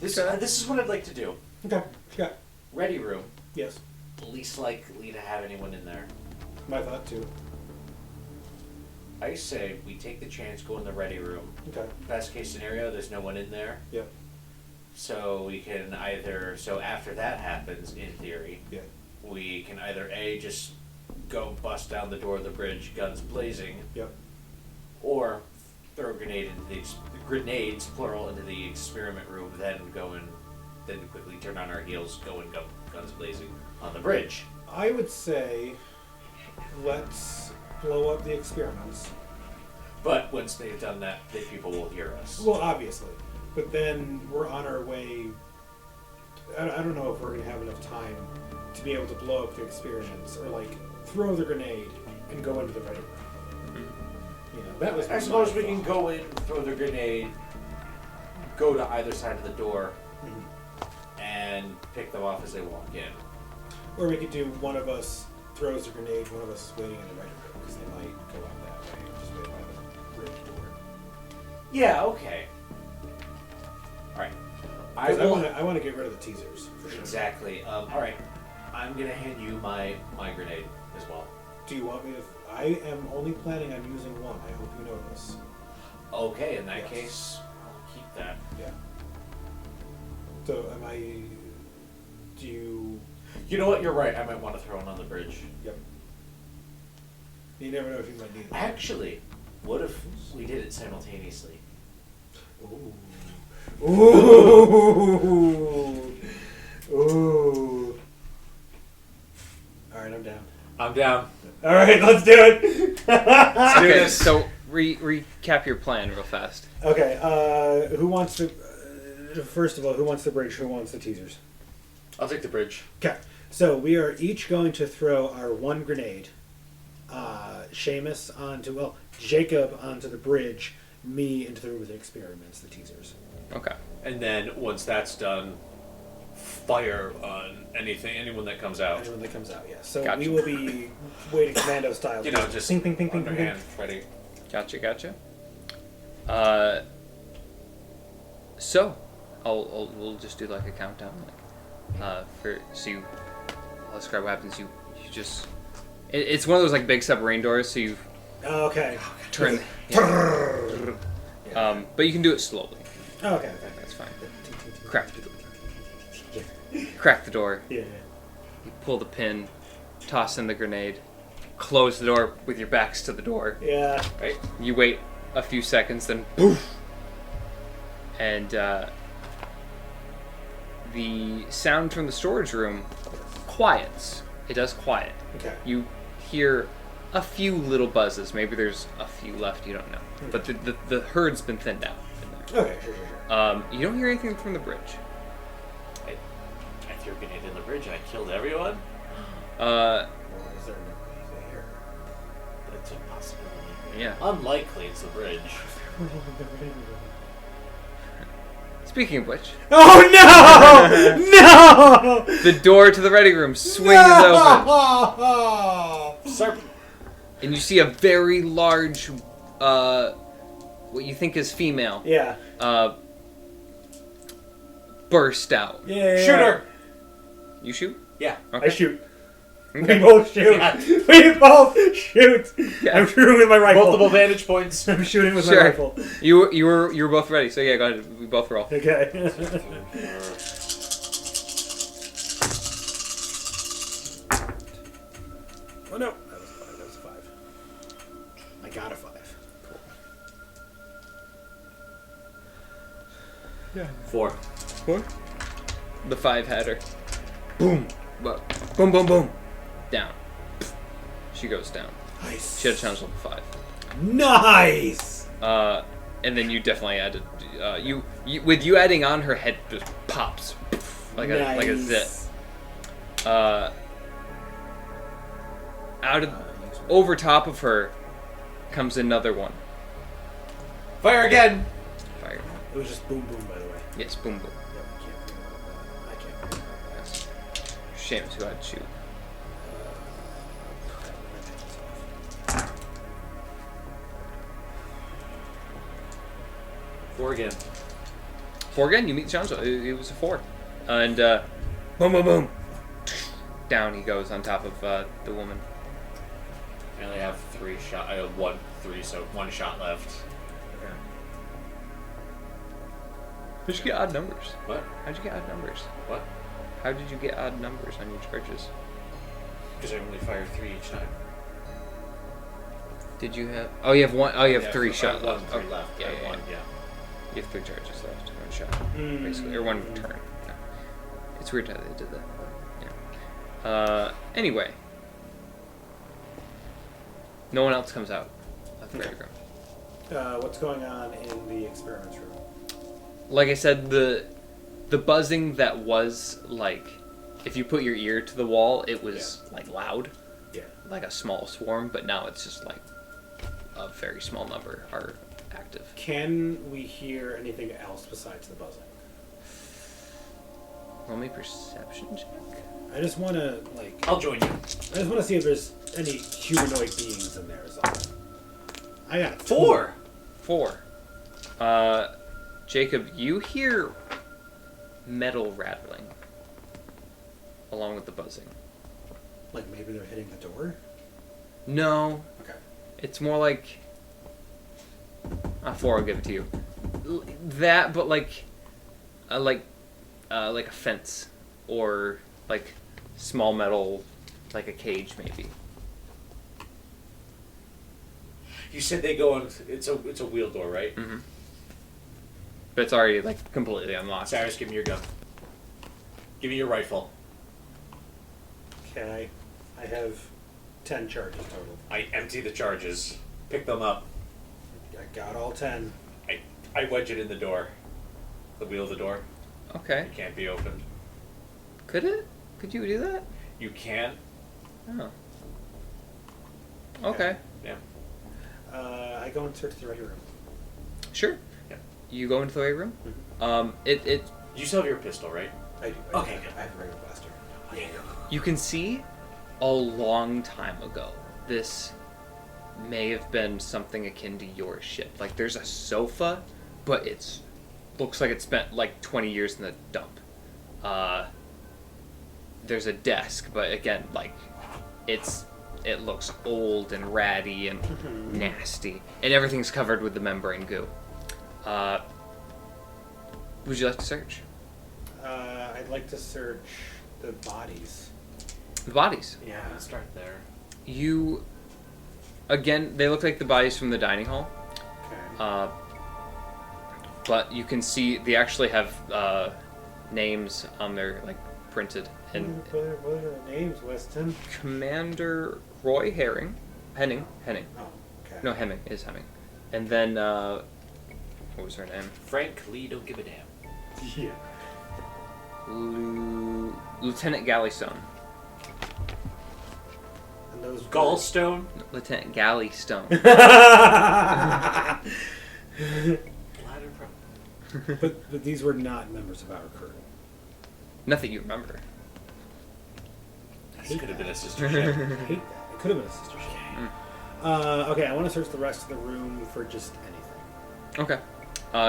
S3: This is what I'd like to do.
S2: Okay. Yeah.
S3: Ready room.
S2: Yes.
S3: Least likely to have anyone in there.
S2: My thought too.
S3: I say we take the chance, go in the ready room.
S2: Okay.
S3: Best case scenario, there's no one in there.
S2: Yep.
S3: So we can so after that happens, in theory,
S2: Yeah.
S3: we can either A, just go bust down the door of the bridge, guns blazing,
S2: Yep.
S3: or throw a grenade into the grenades, plural, into the experiment room, then quickly turn on our heels, go guns blazing on the bridge.
S2: I would say let's blow up the experiments.
S3: But once they've done that, the people will hear us.
S2: Well, obviously. But then we're on our way. I don't know if we're going to have enough time to be able to blow up the experiments or, like, throw the grenade and go into the ready room. You know, that was
S3: I suppose we can go in, throw the grenade, go to either side of the door, and pick them off as they walk in.
S2: Or we could do one of us throws the grenade, one of us is waiting in the ready room because they might go out that way. Just wait by the bridge door.
S3: Yeah. Okay. All right. I
S2: want to get rid of the teasers for sure.
S3: Exactly. All right. I'm gonna hand you my grenade as well.
S2: Do you want me to? I am only planning on using one. I hope you know this.
S3: Okay. In that case, I'll keep that.
S2: Yeah. So am I? Do you?
S3: You know what? You're right. I might want to throw one on the bridge.
S2: Yep. You never know if you might need it.
S3: Actually, what if we did it simultaneously?
S2: Ooh. Ooh. Ooh. All right, I'm down.
S3: I'm down.
S2: All right, let's do it.
S3: Let's do
S1: Okay,
S3: this.
S1: so recap your plan real fast.
S2: Okay, who wants to? First of all, who wants the bridge? Who wants the teasers?
S3: I'll take the bridge.
S2: Okay, so we are each going to throw our one grenade. Seamus Jacob onto the bridge. Me into the room with the experiments, the teasers.
S1: Okay.
S3: And then once that's done, fire on anyone that comes out.
S2: Anyone that comes out, yes. So
S1: Gotcha.
S2: we will be waiting commando style.
S3: You know, just
S2: ping, ping, ping, ping, ping, ping.
S3: underhand, ready.
S1: Gotcha. So, we'll just do like a countdown, I'll describe what happens. You just, it's one of those like big submarine doors, so you
S2: Okay.
S1: turn. But you can do it slowly.
S2: Okay.
S1: That's fine. Crack the door. Crack the door.
S2: Yeah.
S1: You pull the pin, toss in the grenade, close the door with your backs to the door.
S2: Yeah.
S1: Right? You wait a few seconds, then poof! And the sound from the storage room quiets. It does quiet.
S2: Okay.
S1: You hear a few little buzzes. Maybe there's a few left, you don't know. But the herd's been thinned out in there.
S2: Okay, sure.
S1: You don't hear anything from the bridge.
S3: I threw a grenade in the bridge and I killed everyone?
S2: Or is there nobody there?
S3: That's a possibility.
S1: Yeah.
S3: Unlikely it's the bridge.
S1: Speaking of which,
S2: Oh no! No!
S1: the door to the ready room swings open.
S3: Serpent.
S1: And you see a very large, what you think is female,
S2: Yeah.
S1: burst out.
S2: Yeah.
S3: Shoot her!
S1: You shoot?
S3: Yeah.
S1: Okay.
S2: I shoot.
S1: Okay.
S2: We both shoot.
S3: Yeah.
S2: We both shoot.
S1: Yeah.
S2: I'm shooting with my rifle.
S3: Multiple vantage points.
S2: I'm shooting with my
S1: Sure.
S2: rifle.
S1: You were both ready, so yeah, go ahead. We both roll.
S2: Okay. Oh no. That was a 5. I got a 5.
S1: Yeah.
S3: 4.
S1: 4? The 5 had her. Boom. But boom, boom, boom. Down. She goes down.
S2: Nice.
S1: She had a challenge level 5.
S2: Nice.
S1: And then you definitely added. You with you adding on, her head just pops like a zit. Out of over top of her comes another one.
S3: Fire again!
S1: Fire.
S2: It was just boom boom, by the way.
S1: Yes, boom boom.
S2: Yep, I can't forget about that.
S1: Yes. Seamus, who had to shoot.
S3: Four again.
S1: 4 again. You meet Janzo. It was a 4, and boom, boom, boom. Down he goes on top of the woman.
S3: I only have 3 shot. I have 3, so 1 shot left.
S2: Okay.
S1: How'd you get odd numbers?
S3: What?
S1: How'd you get odd numbers?
S3: What?
S1: How did you get odd numbers on your charges?
S3: Because I only fire 3 each time.
S1: Did you have? Oh, you have 1. Oh, you have
S3: Yeah,
S1: 3
S3: I
S1: shots
S3: have
S1: left.
S3: 3
S1: Oh,
S3: left.
S1: Yeah,
S3: I have
S1: yeah,
S3: 1,
S1: yeah.
S3: yeah.
S1: You have 3 charges left. 1 shot, basically, or 1 turn. Yeah. It's weird how they did that. But, yeah. Anyway, no one else comes out of the ready room.
S2: What's going on in the experiments room?
S1: Like I said, the buzzing that was like, if you put your ear to the wall, it was like loud,
S2: Yeah.
S1: like a small swarm. But now it's just like a very small number are active.
S2: Can we hear anything else besides the buzzing?
S1: Roll me perception check.
S2: I just want to,
S3: I'll join you.
S2: I just want to see if there's any humanoid beings in there is all. I got
S3: 4.
S1: 4. Jacob, you hear metal rattling along with the buzzing.
S2: Like maybe they're hitting the door?
S1: No.
S2: Okay.
S1: It's more like... 4, I'll give it to you. That, but like a fence. Or like small metal, like a cage maybe.
S3: You said they go on. It's a wheel door, right?
S1: Mm-hmm. But it's already like completely unlocked.
S3: Cyrus, give me your gun. Give me your rifle.
S2: Okay. I have 10 charges total.
S3: I empty the charges. Pick them up.
S2: I got all 10.
S3: I wedge it in the door. The wheel of the door.
S1: Okay.
S3: It can't be opened.
S1: Could it? Could you do that?
S3: You can.
S1: Oh. Okay.
S3: Yeah.
S2: I go and search the ready room.
S1: Sure.
S3: Yeah.
S1: You go into the weight room.
S2: Mm-hmm.
S1: It
S3: You still have your pistol, right?
S2: I do.
S3: Okay,
S2: I have a regular blaster.
S1: You can see a long time ago, this may have been something akin to your ship. Like, there's a sofa, but it's looks like it spent like 20 years in the dump. There's a desk, but again, like, it looks old and ratty and nasty, and everything's covered with the membrane goo. Would you like to search?
S2: I'd like to search the bodies.
S1: The bodies.
S2: Yeah.
S3: Let's start there.
S1: You, again, they look like the bodies from the dining hall.
S2: Okay.
S1: But you can see they actually have names on there, like, printed. And
S2: what are the names, Weston?
S1: Commander Roy Henning.
S2: Oh, okay.
S1: No, Hemming is Hemming. And then, what was her name?
S3: Frank Lee, don't give a damn.
S2: Yeah.
S1: Lieutenant Gallystone.
S2: And those
S3: Gallstone?
S1: Lieutenant Gallystone.
S3: Bladder problem.
S2: but these were not members of our crew.
S1: Nothing you remember.
S3: This could have been a sister ship.
S2: I hate that. It could have been a sister ship. Okay, I want to search the rest of the room for just anything.
S1: Okay.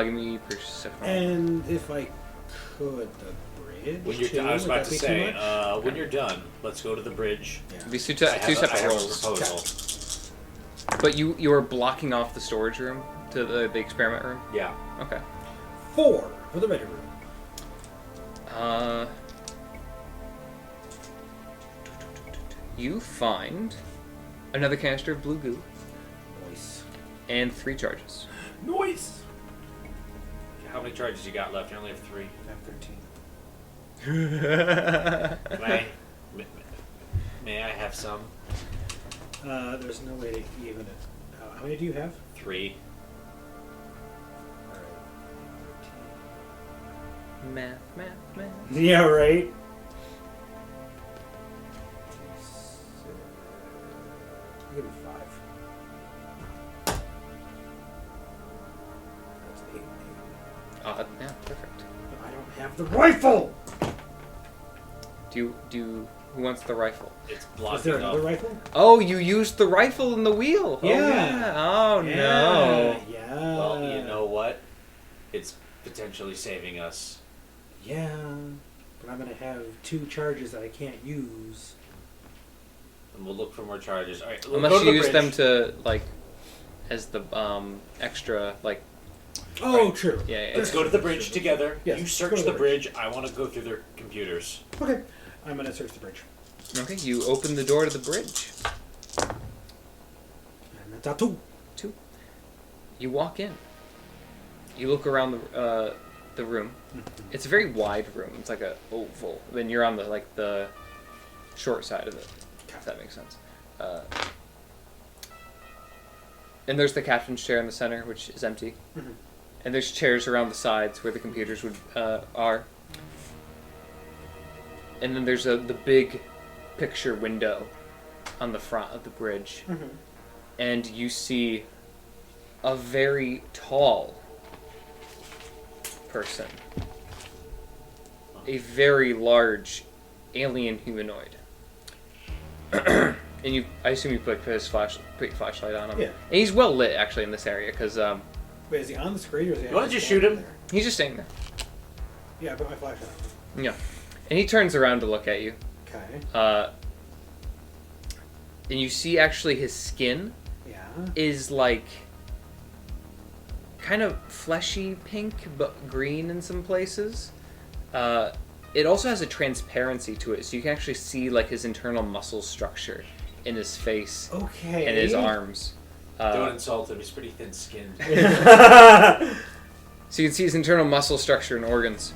S1: Give me perception.
S2: And if I could, the bridge.
S3: When you're
S2: too,
S3: done, I was
S2: would
S3: about
S2: that
S3: to
S2: be too
S3: say,
S2: much?
S3: when you're done, let's go to the bridge.
S2: Yeah.
S1: These two
S3: I have
S1: separate
S3: a
S1: rolls.
S3: proposal.
S1: But you are blocking off the storage room to the experiment room?
S3: Yeah.
S1: Okay.
S2: 4 for the ready room.
S1: You find another canister of blue goo
S2: Nice.
S1: and 3 charges.
S2: Nice.
S3: How many charges you got left? You only have 3.
S2: I have 13.
S3: Can I? May I have some?
S2: There's no way to even it. How many do you have?
S3: 3.
S1: Math.
S2: Yeah, right. Give me 5. That's 8.
S1: Yeah, perfect.
S2: I don't have the rifle.
S1: Who wants the rifle?
S3: It's
S2: Is
S3: blocking
S2: there
S3: up.
S2: another rifle?
S1: Oh, you used the rifle in the wheel.
S2: Yeah.
S1: Oh no.
S2: Yeah.
S3: Well, you know what? It's potentially saving us.
S2: Yeah, but I'm gonna have 2 charges that I can't use.
S3: And we'll look for more charges. All right, we'll
S1: Unless
S3: go to
S1: you
S3: the
S1: use
S3: bridge.
S1: them to, like, as the extra, like.
S2: Oh,
S3: Right.
S2: true.
S1: Yeah.
S3: Let's go to the bridge together.
S2: Yes,
S3: You
S2: let's go
S3: search
S2: to
S3: the
S2: the
S3: bridge. I want to go through their computers.
S2: Okay, I'm gonna search the bridge.
S1: Okay, you open the door to the bridge.
S2: And that's a 2.
S1: 2. You walk in. You look around the room. It's a very wide room. It's like a oval. Then you're on the short side of it, if that makes sense. And there's the captain's chair in the center, which is empty.
S2: Mhm.
S1: And there's chairs around the sides where the computers are. And then there's the big picture window on the front of the bridge.
S2: Mhm.
S1: And you see a very tall person a very large alien humanoid. And I assume you put your flashlight on him.
S2: Yeah.
S1: And he's well lit, actually, in this area, because
S2: Wait, is he on the screen or is he?
S3: Why don't you shoot him?
S2: There?
S1: he's just staying there.
S2: Yeah, I put my flashlight on.
S1: Yeah. And he turns around to look at you.
S2: Okay.
S1: And you see, actually, his skin
S2: Yeah.
S1: is, like, kind of fleshy pink, but green in some places. It also has a transparency to it, so you can actually see, like, his internal muscle structure in his face
S2: Okay.
S1: and his arms.
S3: Don't insult him. He's pretty thin-skinned.
S1: So you can see his internal muscle structure and organs.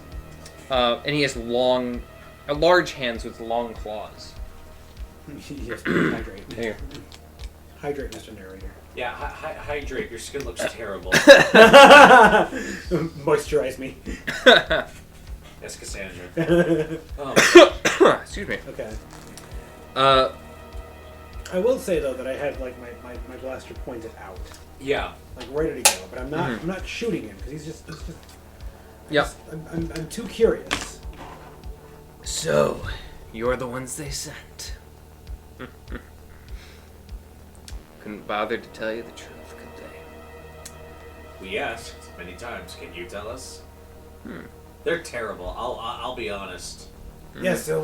S1: And he has large hands with long claws.
S2: Yes, hydrate.
S1: Here.
S2: Hydrate, Mr. Narrator.
S3: Yeah, hydrate. Your skin looks terrible.
S2: Moisturize me.
S3: That's Cassandra.
S1: Excuse me.
S2: Okay.
S1: Uh,
S2: I will say though that I had like my blaster pointed out,
S3: Yeah.
S2: like ready to go, but I'm not. I'm not shooting him because he's just.
S1: Yep.
S2: I'm too curious.
S1: So, you're the ones they sent. Couldn't bother to tell you the truth, could they?
S3: We asked many times. Can you tell us? They're terrible. I'll be honest.
S2: Yes. So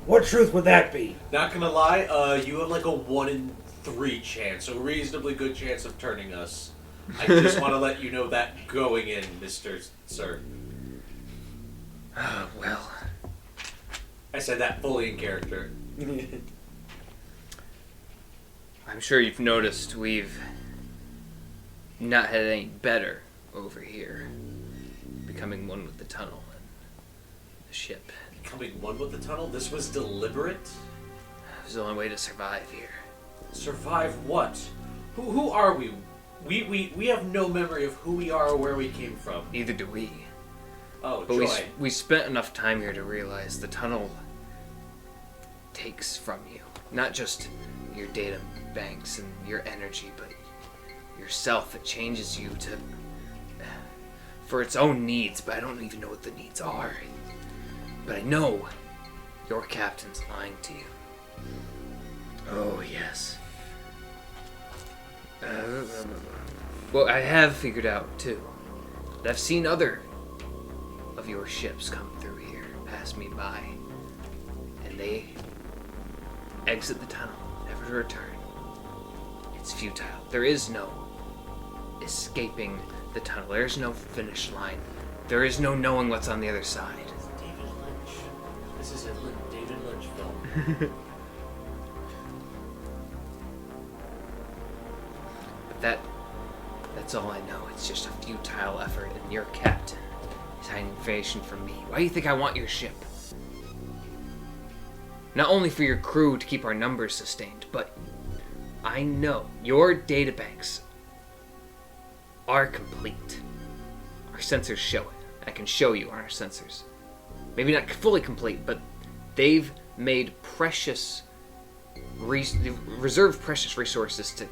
S2: what truth would that be?
S3: Not gonna lie. You have like a 1 in 3 chance, a reasonably good chance of turning us. I just want to let you know that going in, Mr. Sir.
S1: Well,
S3: I said that fully in character.
S1: I'm sure you've noticed we've not had any better over here. Becoming one with the tunnel and the ship.
S3: Becoming one with the tunnel? This was deliberate?
S1: It was the only way to survive here.
S3: Survive what? Who are we? We have no memory of who we are or where we came from.
S1: Neither do we.
S3: Oh,
S1: But
S3: joy.
S1: we spent enough time here to realize the tunnel takes from you. Not just your data banks and your energy, but yourself. It changes you to... for its own needs, but I don't even know what the needs are. But I know your captain's lying to you. Oh, yes. Well, I have figured out, too, that I've seen other of your ships come through here, pass me by, and they exit the tunnel, never to return. It's futile. There is no escaping the tunnel. There is no finish line. There is no knowing what's on the other side.
S3: David Lynch. This is a David Lynch film.
S1: But that's all I know. It's just a futile effort, and your captain is hiding information from me. Why do you think I want your ship? Not only for your crew to keep our numbers sustained, but I know your databanks are complete. Our sensors show it. I can show you on our sensors. Maybe not fully complete, but they've made reserved precious resources to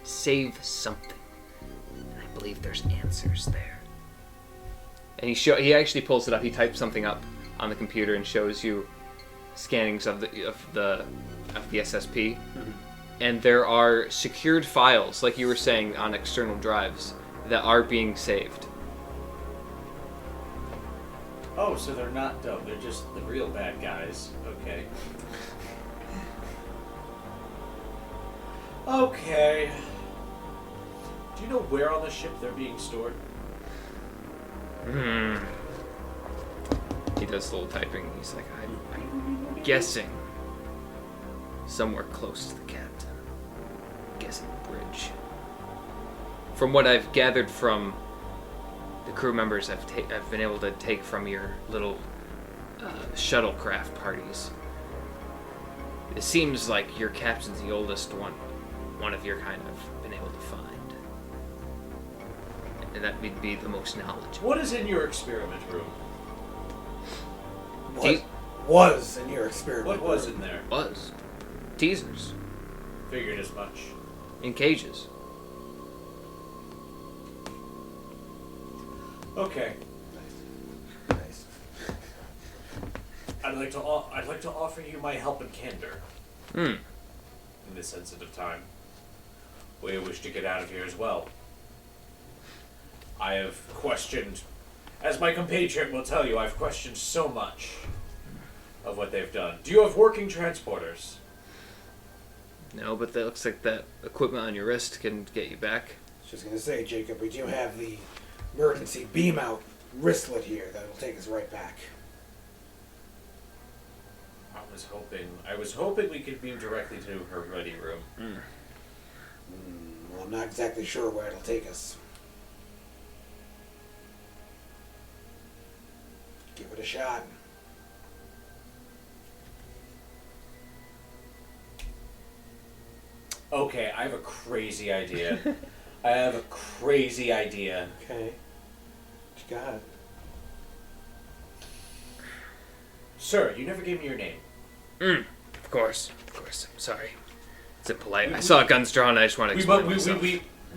S1: save something. And I believe there's answers there. And he actually pulls it up. He types something up on the computer and shows you scannings of the SSP.
S2: Mm-hmm.
S1: And there are secured files, like you were saying, on external drives that are being saved.
S3: Oh, so they're not dumb. They're just the real bad guys. Okay. Okay. Do you know where on the ship they're being stored?
S1: He does a little typing. He's like, I'm guessing somewhere close to the captain. Guessing the bridge. From what I've gathered from the crew members I've been able to take from your little shuttlecraft parties, it seems like your captain's the oldest one of your kind I've been able to find. And that would be the most knowledgeable.
S3: What is in your experiment room?
S2: Was in your experiment?
S3: What was in there?
S1: Was. Teasers.
S3: Figured as much.
S1: In cages.
S3: Okay.
S2: Nice.
S3: I'd like to offer you my help and candor. In this sensitive time. We wish to get out of here as well. I have questioned, as my compatriot will tell you, I've questioned so much of what they've done. Do you have working transporters?
S1: No, but that looks like that equipment on your wrist can get you back.
S2: I was just going to say, Jacob, we do have the emergency beam out wristlet here that'll take us right back.
S3: I was hoping we could beam directly to her ready room.
S2: Well, I'm not exactly sure where it'll take us. Give it a shot.
S3: Okay, I have a crazy idea.
S2: Okay. What you got?
S3: Sir, you never gave me your name.
S1: Of course. I'm sorry. It's impolite. I saw guns drawn. I just want to explain myself.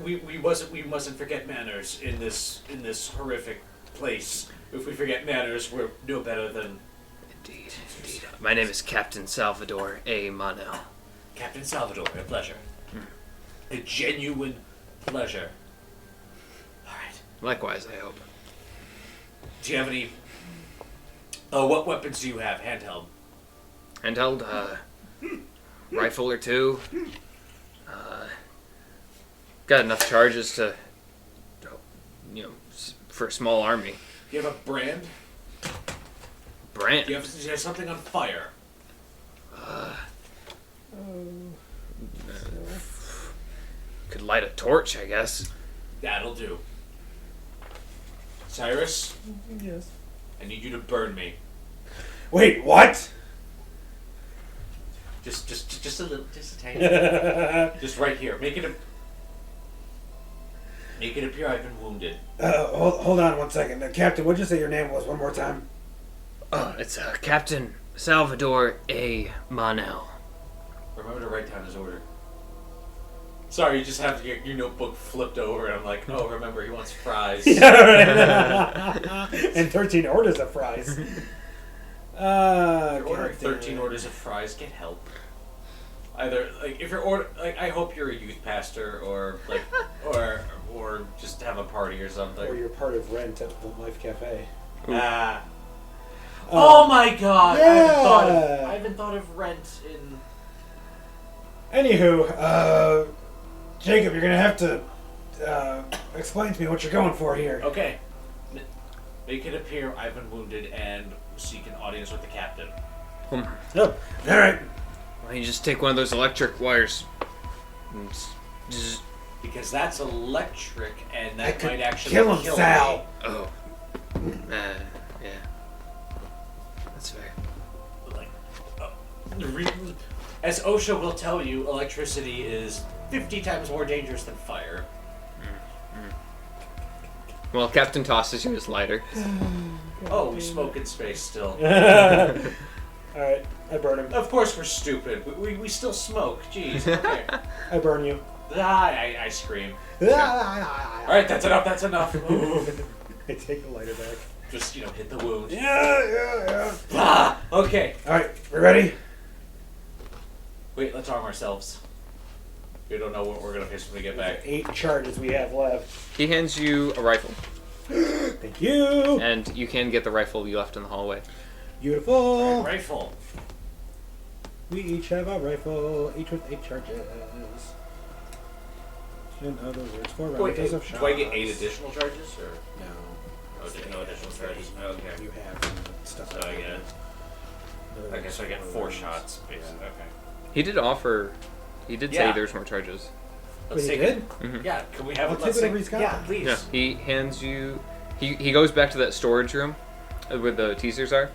S3: We mustn't forget manners in this horrific place. If we forget manners, we're no better than...
S1: Indeed. My name is Captain Salvador A. Monel.
S3: Captain Salvador, a pleasure. A genuine pleasure. Alright.
S1: Likewise, I hope.
S3: Do you have any... what weapons do you have? Handheld?
S1: Handheld, rifle or two. Got enough charges to, for a small army.
S3: Do you have a brand?
S1: Brand?
S3: Do you have something on fire?
S1: Could light a torch, I guess.
S3: That'll do. Cyrus?
S2: Yes.
S3: I need you to burn me.
S2: Wait, what?
S3: Just a little, just a tiny bit. Just right here. Make it appear I've been wounded.
S2: Hold on one second. Captain, what'd you say your name was one more time?
S1: It's Captain Salvador A. Monel.
S3: Remember to write down his order. Sorry, you just have to get your notebook flipped over, and I'm like, oh, remember, he wants fries.
S2: And 13 orders of fries.
S3: You're ordering 13 orders of fries, get help. Either, like, if you're I hope you're a youth pastor, or, like, or just have a party or something.
S2: Or you're part of Rent at the Life Cafe.
S3: Oh my god!
S2: Yeah.
S3: I haven't thought of Rent in...
S2: Anywho, Jacob, you're gonna have to explain to me what you're going for here.
S3: Okay. Make it appear I've been wounded and seek an audience with the captain.
S2: Oh, all right.
S1: Why don't you just take one of those electric wires? And
S3: Because that's electric, and that
S2: could
S3: might actually
S2: kill him,
S3: kill
S2: Sal.
S3: me.
S1: Oh. Yeah. That's fair.
S3: Like, as OSHA will tell you, electricity is 50 times more dangerous than fire.
S1: Well, Captain tosses you his lighter.
S3: Oh, we smoke in space still.
S2: Alright, I burn him.
S3: Of course we're stupid. We still smoke. Jeez, okay.
S2: I burn you.
S3: I scream. Alright, that's enough.
S2: I take the lighter back.
S3: Just, hit the wound.
S2: Yeah.
S3: Okay.
S2: Alright, we ready?
S3: Wait, let's arm ourselves. We don't know what we're going to face when we get back.
S2: 8 charges we have left.
S1: He hands you a rifle.
S2: Thank you.
S1: And you can get the rifle you left in the hallway.
S2: Beautiful.
S3: Rifle.
S2: We each have a rifle, each with 8 charges. In other words, 4 rounds of shots.
S3: Do I get 8 additional charges, or?
S2: No.
S3: Oh, no additional charges. Okay.
S2: You have stuff.
S3: So I get... Okay, so I get 4 shots, basically.
S2: Yeah.
S3: Okay.
S1: He did offer... He did say there's more charges.
S3: Let's
S2: Wait,
S3: take
S2: he
S3: it.
S2: did?
S1: Mm-hmm.
S3: Yeah, can we have
S2: I'll
S3: it?
S2: take
S3: Let's
S2: whatever
S3: take...
S2: he's got.
S3: Yeah, please.
S1: Yeah, he hands you... He goes back to that storage room where the teasers are,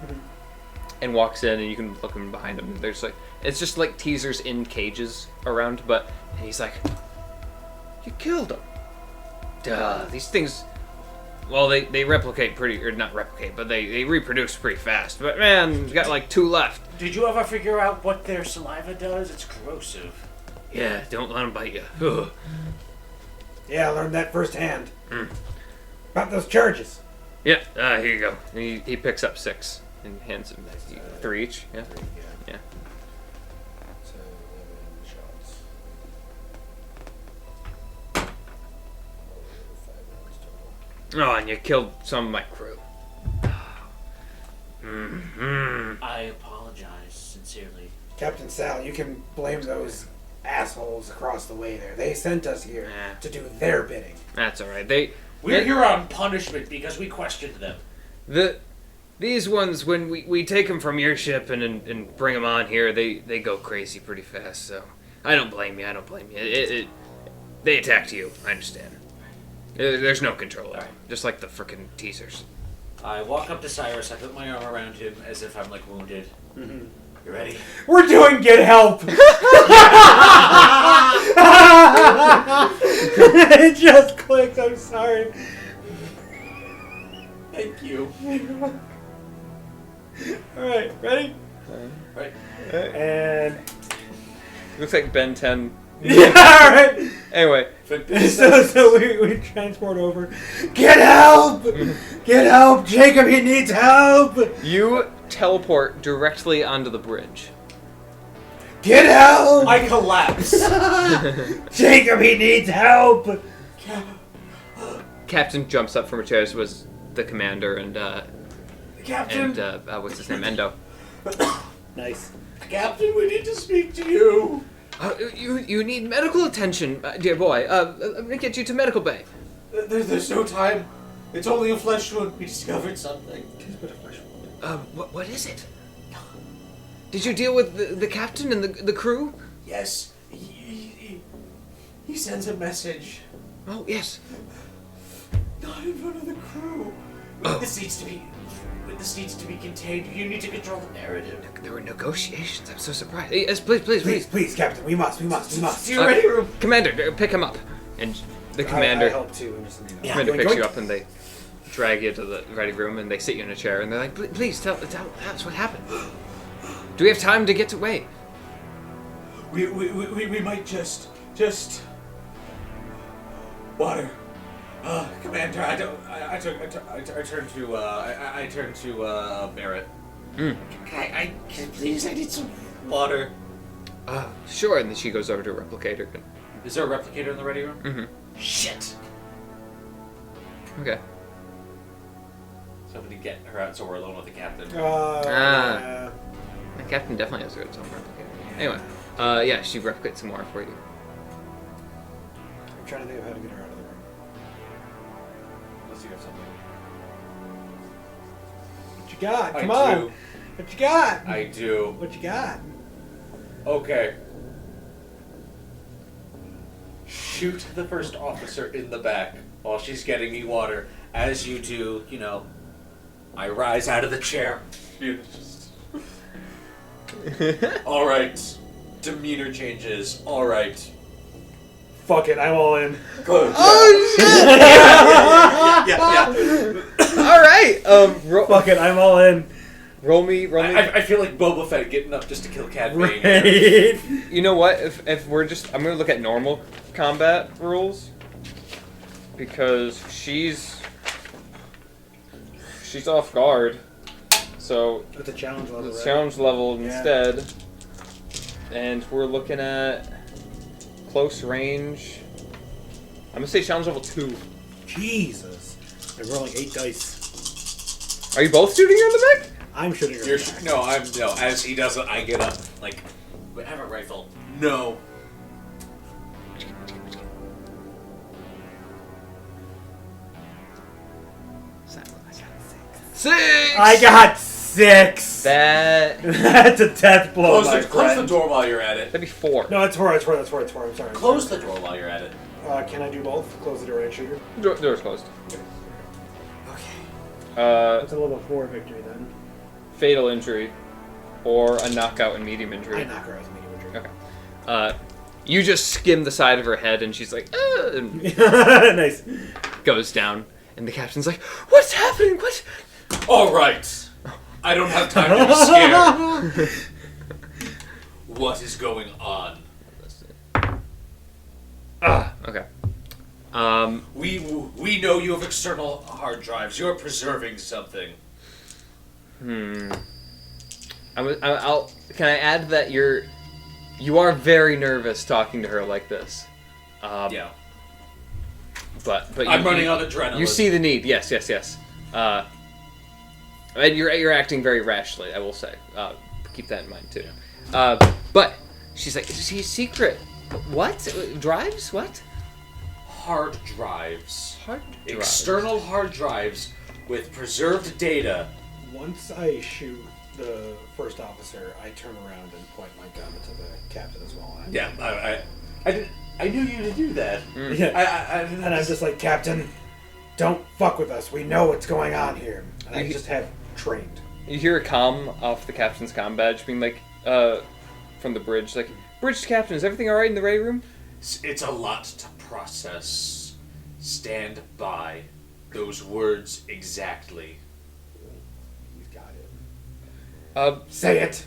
S1: and walks in, and you can look him behind him. There's like... It's just like teasers in cages around, but... And he's like... You killed them. Duh, these things... Well, they replicate pretty... Or not replicate, but they reproduce pretty fast. But man, we got like 2 left.
S3: Did you ever figure out what their saliva does? It's corrosive.
S1: Yeah, don't let them bite you. Ugh.
S2: Yeah, I learned that firsthand. About those charges.
S1: Yeah, here you go. He picks up 6. And hands him 3 each. Yeah. Yeah.
S2: So 11 shots. 5 rounds total.
S1: Oh, and you killed some of my crew.
S4: I apologize sincerely.
S2: Captain Sal, you can blame those assholes across the way there. They sent us here to do their bidding.
S1: That's all right.
S4: We're here on punishment because we questioned them.
S1: These ones, when we take them from your ship and bring them on here, they go crazy pretty fast. So I don't blame you. They attacked you. I understand. There's no control of them. Just like the frickin' teasers.
S4: I walk up to Cyrus. I put my arm around him as if I'm like wounded.
S2: Mm-hmm.
S4: You ready?
S2: We're doing get help! It just clicked, I'm sorry.
S4: Thank you.
S2: Alright, ready?
S4: Right.
S2: And...
S1: Looks like Ben 10.
S2: Yeah, alright!
S1: Anyway.
S2: So we transport over. Get help! Get help! Jacob, he needs help!
S1: You teleport directly onto the bridge.
S2: Get help!
S4: I collapse.
S2: Jacob, he needs help!
S1: Captain jumps up from a chair. This was the commander and
S4: Captain.
S1: what's his name? Endo.
S2: Nice.
S4: Captain, we need to speak to you.
S1: You need medical attention, dear boy. Let me get you to medical bay.
S4: There's no time. It's only a flesh wound. We discovered something.
S1: What is it? Did you deal with the captain and the crew?
S4: Yes. He sends a message.
S1: Oh, yes.
S4: Not in front of the crew. This needs to be contained. You need to control the narrative.
S1: There were negotiations. I'm so surprised. Yes, please.
S2: Please, Captain, we must.
S4: To your ready room.
S1: Commander, pick him up. And the commander...
S2: I help too.
S1: Commander picks you up and they drag you to the ready room and they sit you in a chair and they're like, please tell us what happened. Do we have time to get away?
S4: We might just water. Commander, I turn to Barrett. I please, I need some water.
S1: Sure. And then she goes over to a replicator.
S4: Is there a replicator in the ready room?
S1: Mm-hmm.
S4: Shit.
S1: Okay.
S4: Somebody get her out so we're alone with the captain.
S2: Yeah.
S1: The captain definitely has its own replicator. Anyway, yeah, she replicates some more for you.
S2: I'm trying to think of how to get her out of the room.
S4: Unless you have something.
S2: What you got?
S4: I
S2: Come on.
S4: do.
S2: What you got?
S4: I do.
S2: What you got?
S4: Okay. Shoot the first officer in the back while she's getting me water. As you do, I rise out of the chair. All right. Demeanor changes. All right.
S2: Fuck it, I'm all in.
S4: Good.
S1: Oh shit!
S4: Yeah.
S1: All right.
S2: Fuck it, I'm all in.
S1: Roll me.
S4: I feel like Boba Fett getting up just to kill Cad Bane.
S2: Right.
S1: You know what? If we're just, I'm gonna look at normal combat rules because she's off guard. So
S2: It's a challenge level,
S1: the
S2: right?
S1: challenge level
S2: Yeah.
S1: instead, and we're looking at close range. I'm gonna say challenge level 2.
S2: Jesus. I'm rolling 8 dice.
S1: Are you both shooting her in the neck?
S2: I'm shooting her.
S4: No. As he does it, I get up. Like, we have a rifle. No.
S1: Six.
S2: I got 6.
S1: That
S2: That's a death blow, my
S4: Close the
S2: friend.
S4: door while you're at it.
S1: that'd be 4.
S2: No, it's 4. I'm sorry.
S4: Close the door while you're at it.
S2: Can I do both? Close the door and shoot her?
S1: Door's closed.
S4: Okay.
S2: That's a level 4 victory then.
S1: Fatal injury, or a knockout and medium injury.
S2: I knock her out with medium injury.
S1: Okay. You just skim the side of her head, and she's like, and
S2: Nice.
S1: goes down. And the captain's like, "What's happening? What?"
S4: All right. I don't have time to be scared. What is going on?
S1: Okay.
S4: We know you have external hard drives. You're preserving something.
S1: Can I add that you are very nervous talking to her like this?
S3: Yeah.
S1: But
S3: I'm running on adrenaline.
S1: You see the need. Yes. And you're acting very rashly, I will say. Keep that in mind too. But she's like, is he secret? What? Drives? What?
S3: Hard drives.
S1: Hard drives.
S3: External hard drives with preserved data.
S2: Once I shoot the first officer, I turn around and point my gun to the captain as well.
S3: Yeah, I knew you to do that.
S2: Yeah. And I'm just like, Captain, don't fuck with us. We know what's going on here. And I just have trained.
S1: You hear a comm off the captain's comm badge being like, from the bridge, like, bridge captain, is everything alright in the raid room?
S3: It's a lot to process. Stand by. Those words exactly.
S2: You got it. Say it.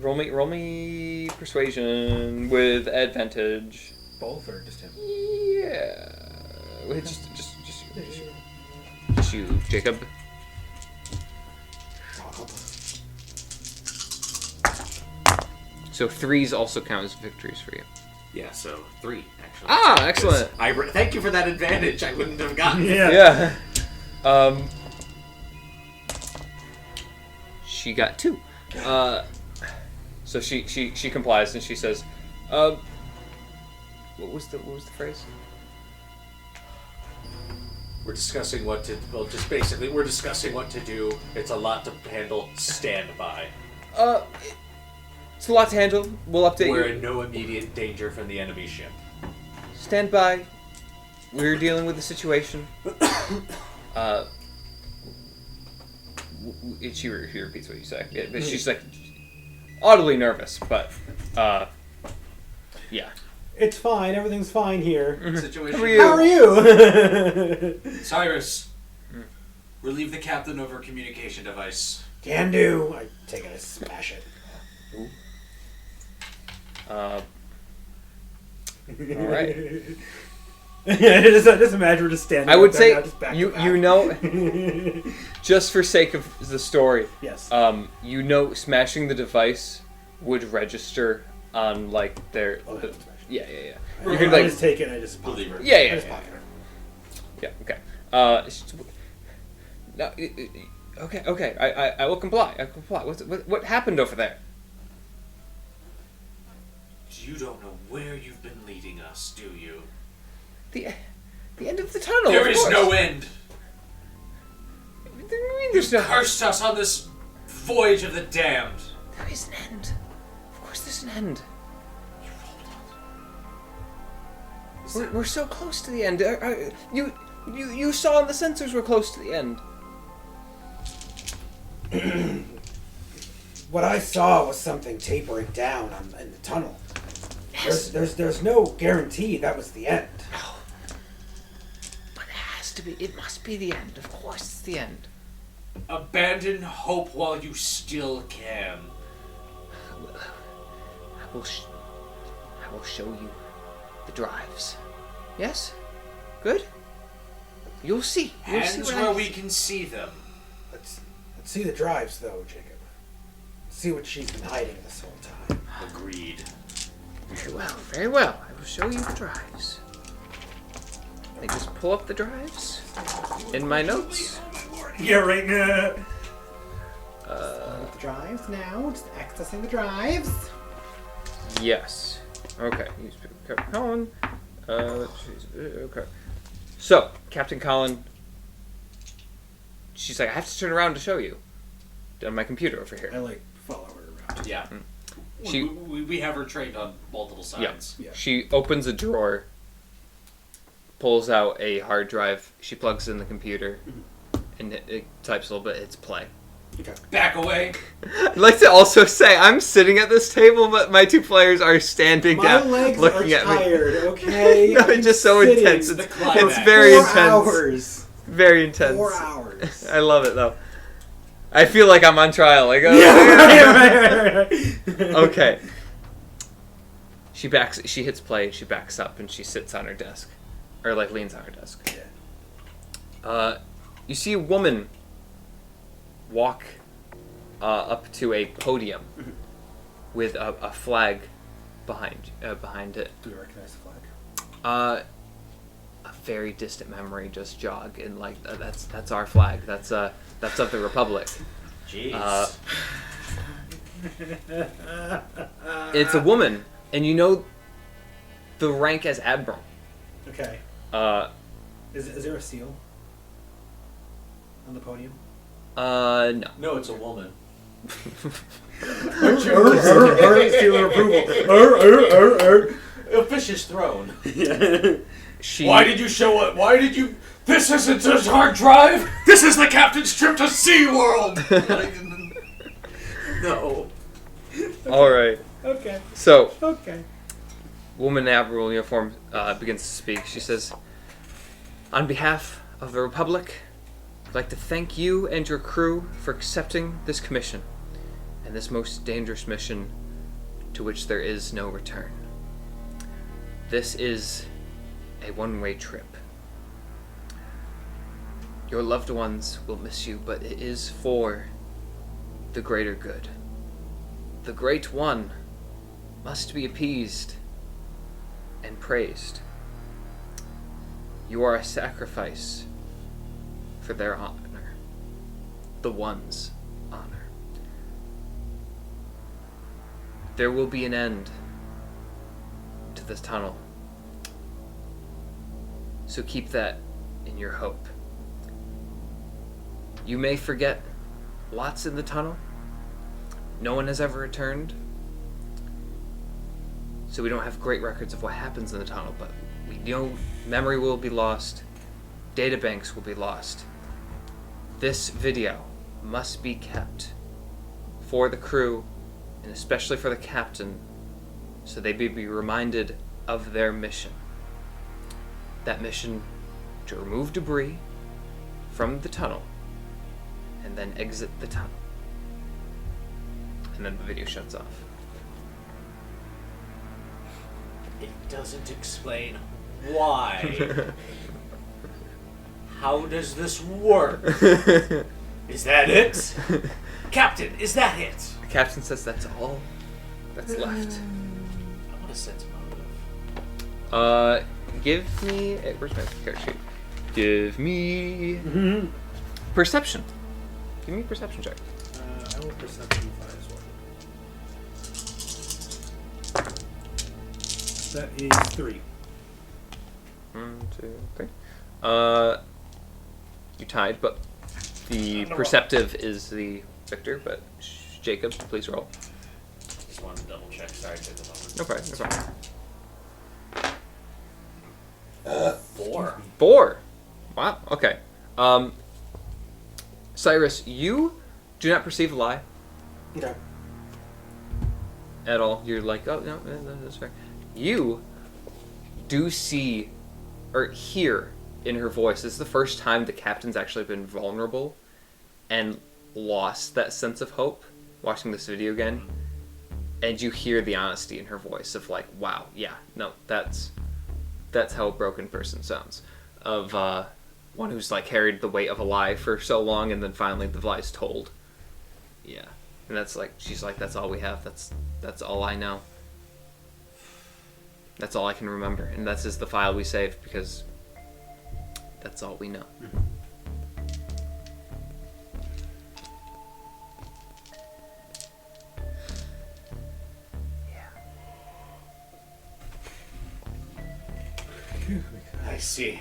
S1: Roll me persuasion with advantage.
S2: Both or just him?
S1: Yeah. Wait, just you, Jacob. So 3s also count as victories for you.
S3: Yeah, so 3 actually.
S1: Ah, excellent.
S3: Thank you for that advantage. I wouldn't have gotten.
S1: Yeah. She got 2. So she complies and she says, what was the phrase?
S3: We're discussing what to. Well, just basically, we're discussing what to do. It's a lot to handle. Stand by.
S1: It's a lot to handle. We'll update
S3: We're
S1: you.
S3: in no immediate danger from the enemy ship.
S1: Stand by. We're dealing with the situation. She repeats what you say. Yeah, she's like audibly nervous, but yeah.
S2: It's fine. Everything's fine here.
S3: Situation.
S2: How are you?
S3: Cyrus, relieve the captain of her communication device.
S2: Can do. I take it and smash it.
S1: All right.
S2: just imagine we're just standing.
S1: I would say
S2: now, just back to
S1: you
S2: back.
S1: know, just for sake of the story.
S2: Yes.
S1: You know, smashing the device would register on like their.
S2: Oh,
S1: the, yeah.
S2: You
S1: could,
S2: I
S1: like-
S2: just take it and I just believe her.
S1: Yeah.
S2: I just pocket her.
S1: Yeah. Okay. No. Okay. I will comply. I comply. What happened over there?
S3: You don't know where you've been leading us, do you?
S1: The end of the tunnel.
S3: There
S1: of
S3: is
S1: course.
S3: no end.
S1: What do you mean there's no?
S3: Cursed us on this voyage of the damned.
S1: There is an end. Of course, there's an end. We're so close to the end. You saw in the sensors we're close to the end.
S2: What I saw was something tapering down in the tunnel. There's no guarantee that was the end.
S1: No. But it has to be. It must be the end. Of course, it's the end.
S3: Abandon hope while you still can.
S1: I will show you the drives. Yes? Good? You'll see. You'll see
S3: Hands
S1: what
S3: where
S1: I
S3: we
S1: see.
S3: can see them.
S2: Let's see the drives, though, Jacob. See what she's been hiding this whole time.
S3: Agreed.
S1: Very well. I will show you the drives. I just pull up the drives in my notes.
S2: Yeah, right now.
S5: The drives now. Just accessing the drives.
S1: Yes. Okay. Use Captain Colin. Okay. So, Captain Colin. She's like, I have to turn around to show you. On my computer over here.
S2: I follow her around.
S3: Yeah. We have her trained on multiple sides.
S2: Yeah.
S1: She opens a drawer, pulls out a hard drive. She plugs in the computer, and it types a little bit. Hits play.
S2: Okay.
S3: Back away.
S1: I'd like to also say I'm sitting at this table, but my 2 players are standing
S2: My
S1: down,
S2: legs
S1: looking
S2: are
S1: at
S2: tired, okay?
S1: No, it's just so
S2: sitting
S1: intense.
S3: the
S1: It's
S3: climax.
S1: very
S2: 4
S1: intense.
S2: hours.
S1: Very intense.
S2: 4 hours.
S1: I love it though. I feel like I'm on trial. Like, oh,
S2: right.
S1: Okay. She hits play. She backs up and she sits on her desk, or like leans on her desk. You see a woman walk up to a podium with a flag behind it.
S2: Do you recognize the flag?
S1: A very distant memory just jog, and like that's our flag. That's of the Republic.
S3: Jeez.
S1: It's a woman, and you know the rank as admiral.
S2: Okay. Is there a seal on the podium?
S1: No.
S3: No, it's a woman.
S2: Seal of approval.
S3: Officious throne.
S4: Why did you show it? Why did you... This isn't a hard drive! This is the captain's trip to SeaWorld! No.
S1: All right.
S2: Okay.
S1: So,
S2: Okay.
S1: woman in admiral uniform begins to speak. She says, "On behalf of the Republic, I'd like to thank you and your crew for accepting this commission and this most dangerous mission to which there is no return. This is a one-way trip. Your loved ones will miss you, but it is for the greater good. The Great One must be appeased and praised. You are a sacrifice for their honor, the One's honor. There will be an end to this tunnel, so keep that in your hope. You may forget lots in the tunnel. No one has ever returned, so we don't have great records of what happens in the tunnel, but we know memory will be lost, databanks will be lost. This video must be kept for the crew, and especially for the captain, so they may be reminded of their mission. That mission to remove debris from the tunnel and then exit the tunnel." And then the video shuts off.
S3: It doesn't explain why. How does this work? Is that it? Captain, is that it?
S1: The captain says that's all that's left.
S3: I want a sense motive.
S1: Give me... Where's my character sheet? Give me... Perception. Give me a perception check.
S2: I will perception as well. That is 3.
S1: 1, 2, 3. You tied, but the perceptive is the victor, but Jacob, please roll.
S3: Just wanted to double check. Sorry, it took a moment.
S1: No problem, no problem.
S3: 4.
S1: 4. Wow, okay. Cyrus, you do not perceive a lie
S2: Okay.
S1: at all. You're like, oh, no, that's fair. You do see or hear in her voice, this is the first time the captain's actually been vulnerable and lost that sense of hope watching this video again. And you hear the honesty in her voice of like, wow, yeah, no, that's how a broken person sounds. Of one who's like carried the weight of a lie for so long and then finally the lie's told. Yeah. And that's like, she's like, that's all we have. That's all I know. That's all I can remember. And that's just the file we saved because that's all we know.
S3: I see.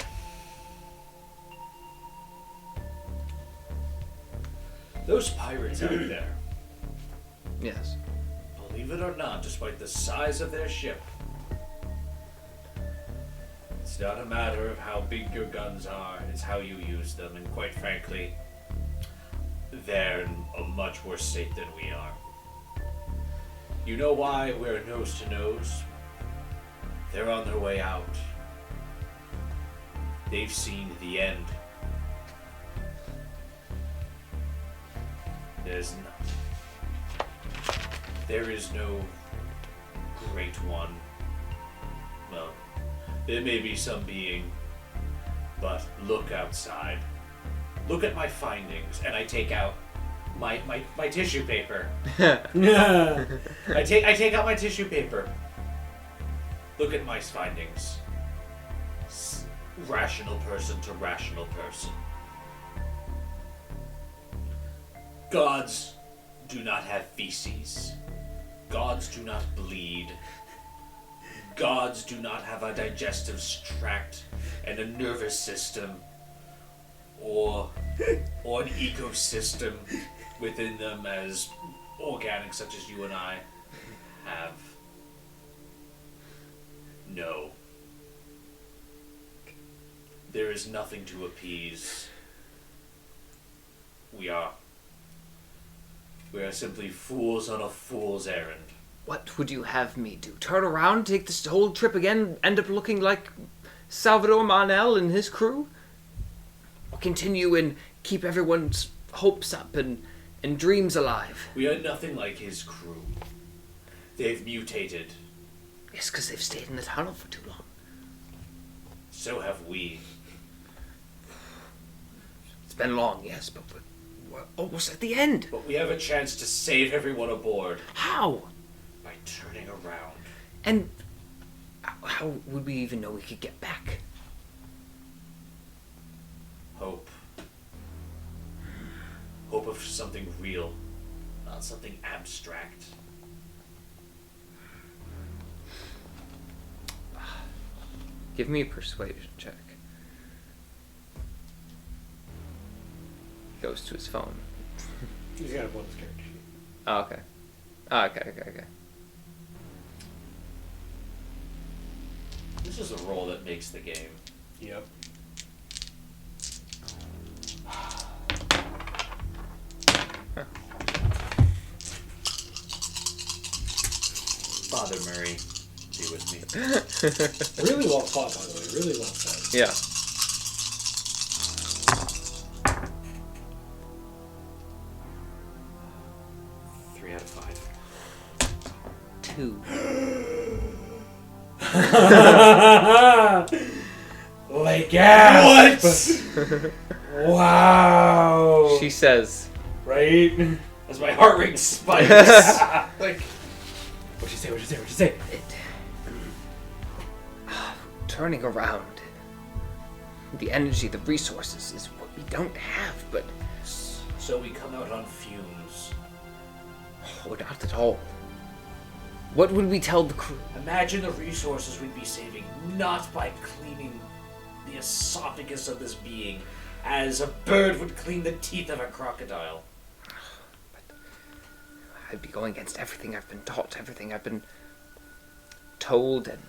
S3: Those pirates out there,
S1: Yes.
S3: believe it or not, despite the size of their ship, it's not a matter of how big your guns are, it's how you use them, and quite frankly, they're in a much worse state than we are. You know why we're nose to nose? They're on their way out. They've seen the end. There is no great one. Well, there may be some being, but look outside. Look at my findings, and I take out
S4: my tissue paper.
S2: Yeah.
S4: I take out my tissue paper. Look at my findings. Rational person to rational person. Gods do not have feces. Gods do not bleed. Gods do not have a digestive tract and a nervous system or an ecosystem within them as organic such as you and I have. No. There is nothing to appease. We are simply fools on a fool's errand.
S1: What would you have me do? Turn around, take this whole trip again, end up looking like Salvador Manel and his crew? Or continue and keep everyone's hopes up and dreams alive?
S4: We are nothing like his crew. They've mutated.
S1: Yes, because they've stayed in the tunnel for too long.
S4: So have we.
S1: It's been long, yes, but we're almost at the end.
S4: But we have a chance to save everyone aboard.
S1: How?
S4: By turning around.
S1: And how would we even know we could get back?
S4: Hope. Hope of something real, not something abstract.
S1: Give me a persuasion check. Goes to his phone.
S2: He's got a bonus character sheet.
S1: Oh, okay. Oh, okay.
S4: This is a roll that makes the game.
S2: Yep.
S4: Father Murray, be with me.
S2: Really well fought, by the way. Really well fought.
S1: Yeah.
S4: Three out of 5.
S1: 2.
S2: Like gasp!
S4: What?
S2: Wow!
S1: She says,
S2: Right?
S4: As my heart rate spikes. Like,
S2: What'd you say?
S1: turning around. The energy, the resources is what we don't have, but
S4: so we come out on fumes.
S1: not at all. What would we tell the crew?
S4: Imagine the resources we'd be saving, not by cleaning the esophagus of this being, as a bird would clean the teeth of a crocodile.
S1: I'd be going against everything I've been taught, everything I've been told, and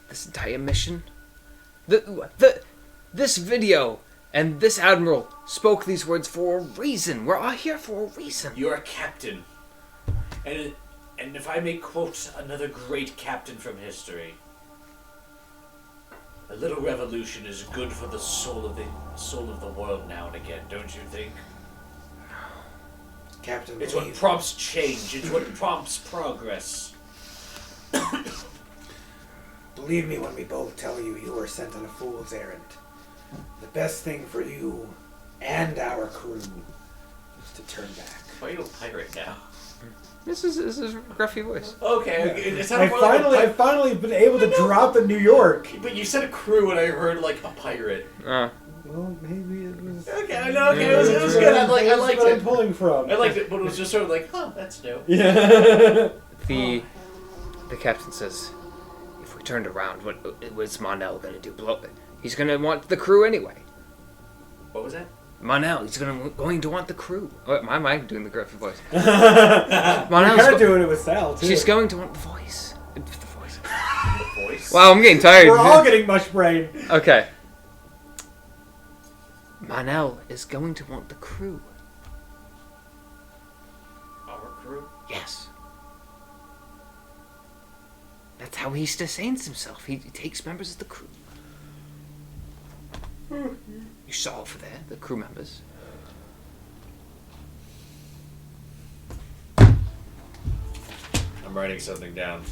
S1: this entire mission. This video and this admiral spoke these words for a reason. We're all here for a reason.
S4: You're a captain. And if I may quote another great captain from history, a little revolution is good for the soul of the world now and again, don't you think?
S2: Captain,
S4: It's what prompts change. It's what prompts progress.
S2: believe me when we both tell you you were sent on a fool's errand. The best thing for you and our crew is to turn back.
S4: Why are you a pirate now?
S1: This is a gruffy voice.
S4: Okay, it
S2: I
S4: sounded more like
S2: I've finally been able to drop in New York.
S4: But you said a crew and I heard like a pirate.
S2: Well, maybe it was.
S4: Okay, no, okay, it was good. I liked
S2: what I'm
S4: it.
S2: pulling from.
S4: I liked it, but it was just sort of like, huh, that's new.
S2: Yeah.
S1: The captain says, if we turned around, what's Monel gonna do? He's gonna want the crew anyway.
S4: What was that?
S1: Monel, he's going to want the crew. Oh, my mind doing the gruffy voice.
S2: You're
S1: Monel's
S2: kind of doing it with Sal too.
S1: she's going to want the voice. The voice.
S4: The voice?
S1: Wow, I'm getting tired.
S2: We're all getting mush brain.
S1: Okay. Monel is going to want the crew.
S4: Our crew?
S1: Yes. That's how he sustains himself. He takes members of the crew. You saw over there, the crew members.
S4: I'm writing something down.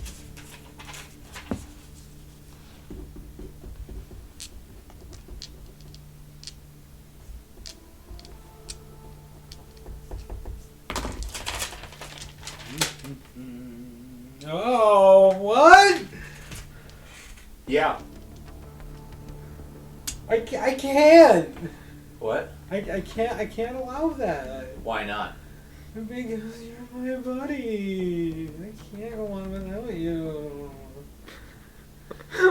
S2: Oh, what?
S3: Yeah.
S2: I can't.
S3: What?
S2: I can't allow that.
S3: Why not?
S2: Because you're my buddy. I can't go on without you.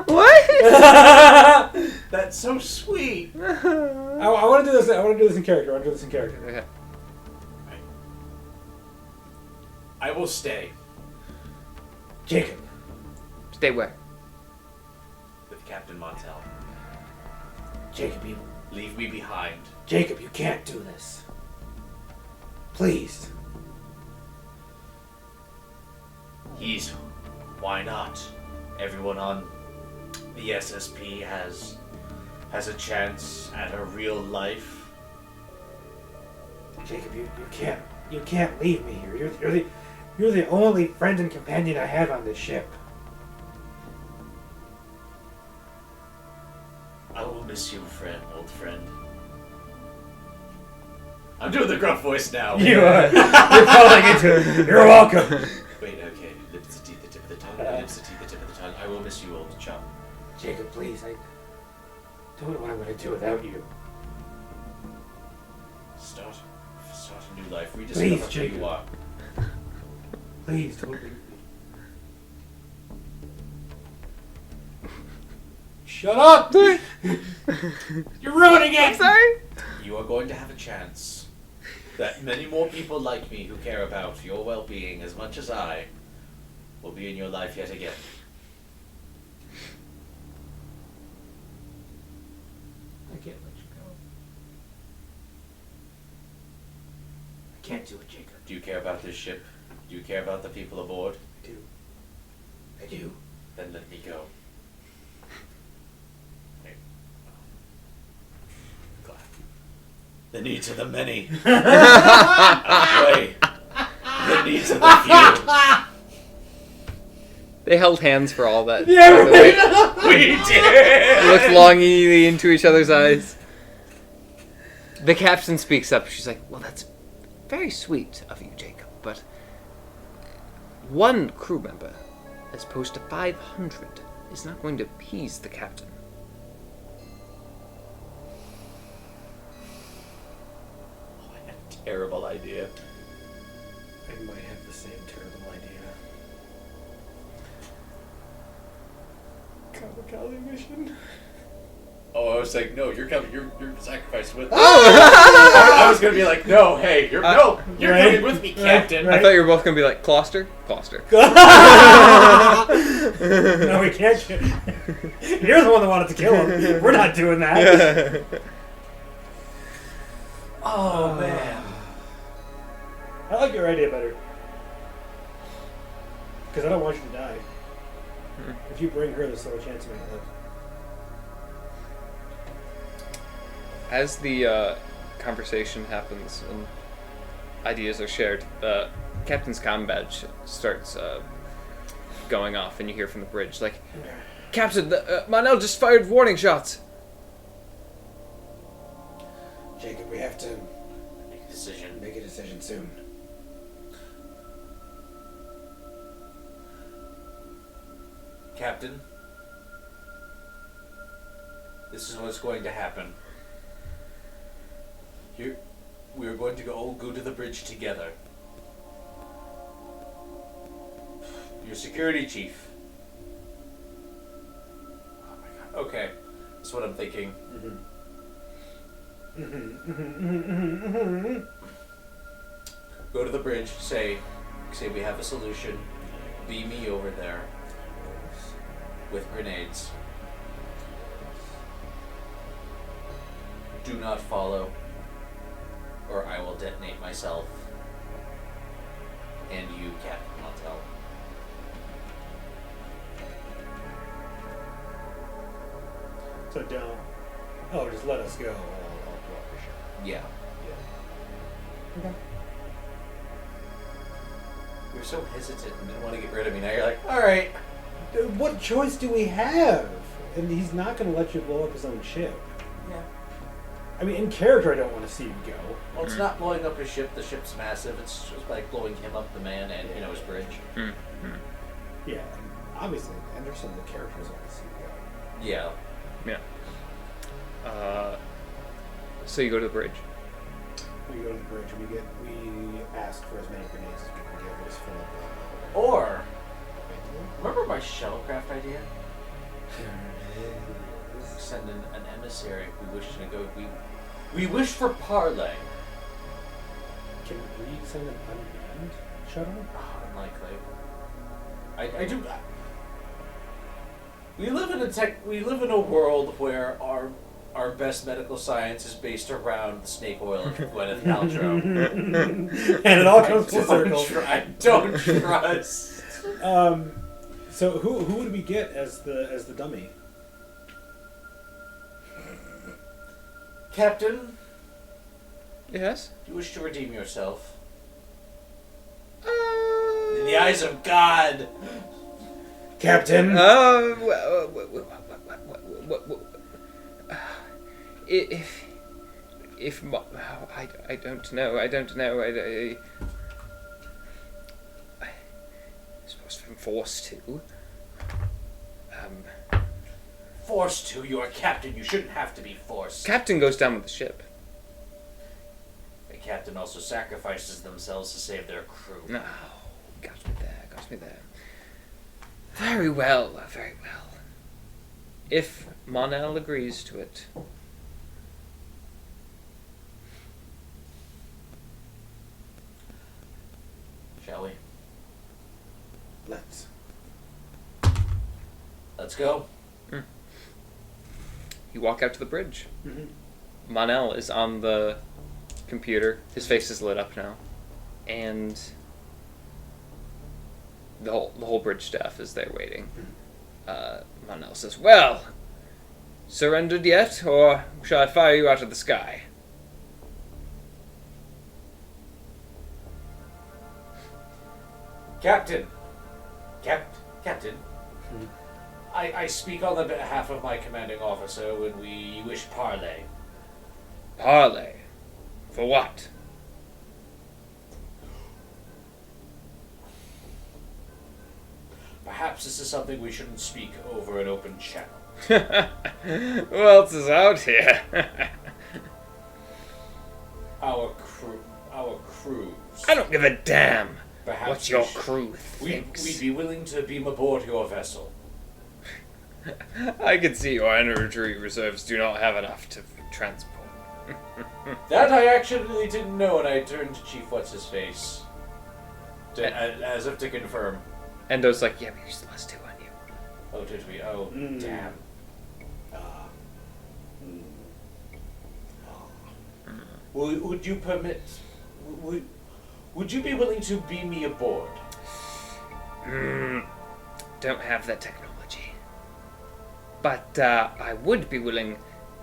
S1: What?
S3: That's so sweet.
S2: I want to do this. I want to do this in character.
S1: Okay.
S3: I will stay
S2: Jacob.
S1: Stay where?
S3: with Captain Montel.
S2: Jacob,
S3: Leave me behind.
S2: Jacob, you can't do this. Please.
S3: Why not? Everyone on the SSP has a chance at a real life.
S2: Jacob, you can't leave me here. You're the only friend and companion I have on this ship.
S3: I will miss you, old friend. I'm doing the gruff voice now.
S2: You are. You're falling into it. You're welcome.
S3: Wait, okay. Lips to teeth, the tip of the tongue. Lips to teeth, the tip of the tongue. I will miss you, old chum.
S2: Jacob, please. I don't know what I'm going to do without you.
S3: Start a new life.
S2: Please,
S3: Rediscover who
S2: Jacob.
S3: you are.
S2: Please, don't leave me. Shut up! You're ruining it!
S1: Sorry?
S3: You are going to have a chance that many more people like me who care about your well-being as much as I will be in your life yet again.
S2: I can't let you go. I can't do it, Jacob.
S3: Do you care about this ship? Do you care about the people aboard?
S2: I do. I do.
S3: Then let me go. The needs of the many outweigh the needs of the few.
S1: They held hands for all that.
S2: Yeah,
S1: by the way.
S3: We did!
S1: Looked longingly into each other's eyes. The captain speaks up. She's like, well, that's very sweet of you, Jacob, but one crew member, as opposed to 500, is not going to appease the captain.
S3: Terrible idea.
S2: I might have the same terrible idea. Kamikaze mission?
S3: Oh, I was like, no, you're coming. You're sacrificed with me. I was gonna be like, no, hey, you're
S2: right,
S3: coming with me, Captain.
S1: I thought you were both going to be like, Closter? Closter.
S2: No, we can't. You're the one that wanted to kill him. We're not doing that.
S3: Oh man.
S2: I like your idea better. Because I don't want you to die. If you bring her, there's still a chance you might live.
S1: As the conversation happens and ideas are shared, Captain's comm badge starts going off, and you hear from the bridge, like, Captain, Monel just fired warning shots.
S2: Jacob, we have to
S3: Make a decision.
S2: make a decision soon.
S3: Captain, this is what's going to happen. We are going to all go to the bridge together. Your security chief. Oh my god. Okay, that's what I'm thinking. Go to the bridge. Say we have a solution. Beam me over there with grenades. Do not follow, or I will detonate myself and you, Captain Montel.
S2: So don't. Oh, just let us go. I'll drop your ship.
S3: Yeah.
S2: Okay.
S3: You were so hesitant and didn't want to get rid of me. Now you're like, all right.
S2: What choice do we have? And he's not going to let you blow up his own ship.
S3: Yeah.
S2: I mean, in character, I don't want to see you go.
S4: Well, it's not blowing up his ship. The ship's massive. It's just like blowing him up, the man, and his bridge.
S2: Yeah, obviously, Anderson, the characters want to see you go.
S4: Yeah.
S1: Yeah. So you go to the bridge.
S2: We go to the bridge. We ask for as many grenades as we can get. We just fill up.
S4: Or remember my shuttlecraft idea? Send an emissary. We wish to go. We wish for parley.
S2: Can we send an unmanned shuttle?
S4: Unlikely. I do. We live in a world where our best medical science is based around the snake oil of Gwyneth Paltrow.
S2: And it all comes full circle.
S4: I don't trust.
S2: So who would we get as the dummy?
S4: Captain,
S1: Yes?
S4: do you wish to redeem yourself? In the eyes of God!
S2: Captain.
S1: If I don't know. I suppose I'm forced to.
S4: Forced to? You are captain. You shouldn't have to be forced.
S1: Captain goes down with the ship.
S4: The captain also sacrifices themselves to save their crew.
S1: No, got me there. Very well. If Monel agrees to it.
S4: Shall we? Let's go.
S1: You walk out to the bridge.
S2: Mm-hmm.
S1: Monel is on the computer. His face is lit up now. And the whole bridge staff is there waiting. Monel says, "Well, surrendered yet, or shall I fire you out of the sky?"
S4: Captain. Captain. I speak on the behalf of my commanding officer when we wish parley.
S1: Parley? For what?
S4: Perhaps this is something we shouldn't speak over an open channel.
S1: Who else is out here?
S4: Our crews.
S1: I don't give a damn
S4: Perhaps
S1: what your crew
S4: We'd
S1: thinks.
S4: be willing to beam aboard your vessel.
S1: I can see your energy reserves do not have enough to transport.
S4: That I actually didn't know, and I turned to Chief What's-His-Face. As if to confirm.
S1: Endo's like, yeah, we still has two on you.
S4: Oh, did we? Oh, damn. Would you permit... Would you be willing to beam me aboard?
S1: Don't have that technology. But I would be willing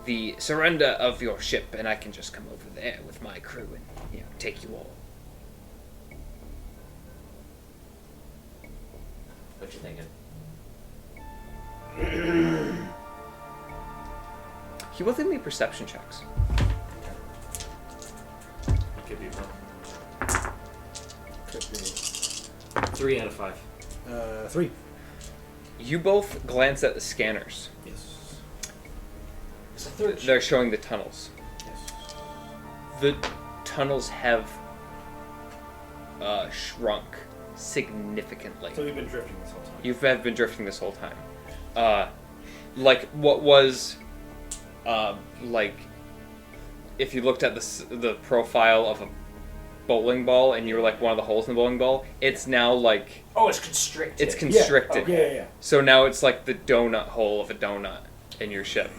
S1: the surrender of your ship, and I can just come over there with my crew and, take you all.
S4: What you thinking?
S1: He will give me perception checks.
S3: Could be wrong.
S2: Could be.
S3: 3 out of 5.
S2: 3.
S1: You both glance at the scanners.
S2: Yes.
S4: It's a third
S1: They're showing the tunnels.
S2: Yes.
S1: The tunnels have shrunk significantly.
S2: So we've been drifting this whole time.
S1: You have been drifting this whole time. Like what was, like, if you looked at the profile of a bowling ball and you were like one of the holes in the bowling ball, it's now like...
S4: Oh, it's constricted.
S1: It's constricted.
S2: Yeah.
S1: So now it's like the donut hole of a donut in your ship.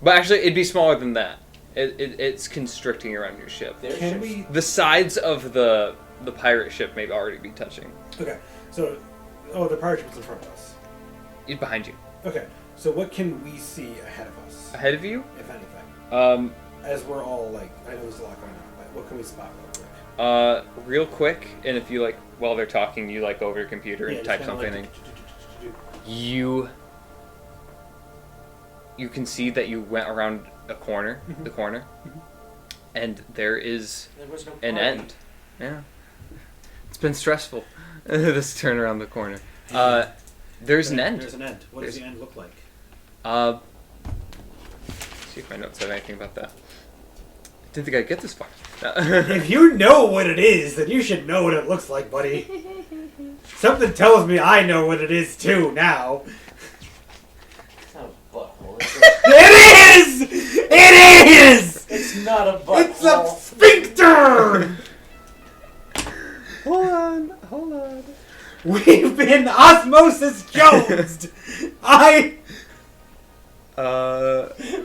S1: But actually, it'd be smaller than that. It's constricting around your ship.
S2: Can we...
S1: The sides of the pirate ship may already be touching.
S2: Okay, so... Oh, the pirate ship is in front of us.
S1: It's behind you.
S2: Okay, so what can we see ahead of us,
S1: Ahead of you?
S2: if anything? As we're all, like... I know there's a lot going on, but what can we spot real quick?
S1: Real quick, and if you, like, while they're talking, you, like, go over your computer and
S2: just
S1: type
S2: kinda
S1: something
S2: like
S1: in. You you can see that you went around a corner,
S2: Mm-hmm.
S1: the corner, and there is
S3: There was no
S1: an
S3: party.
S1: end. Yeah. It's been stressful, this turn around the corner. There's an end.
S2: There's an end. What does the end look like?
S1: See if my notes have anything about that. Didn't think I'd get this far.
S2: If you know what it is, then you should know what it looks like, buddy. Something tells me I know what it is too now.
S3: It's not a butthole.
S2: It is! It is!
S3: It's not a butthole.
S2: It's a sphincter!
S1: Hold on.
S2: We've been Osmosis Jonesed!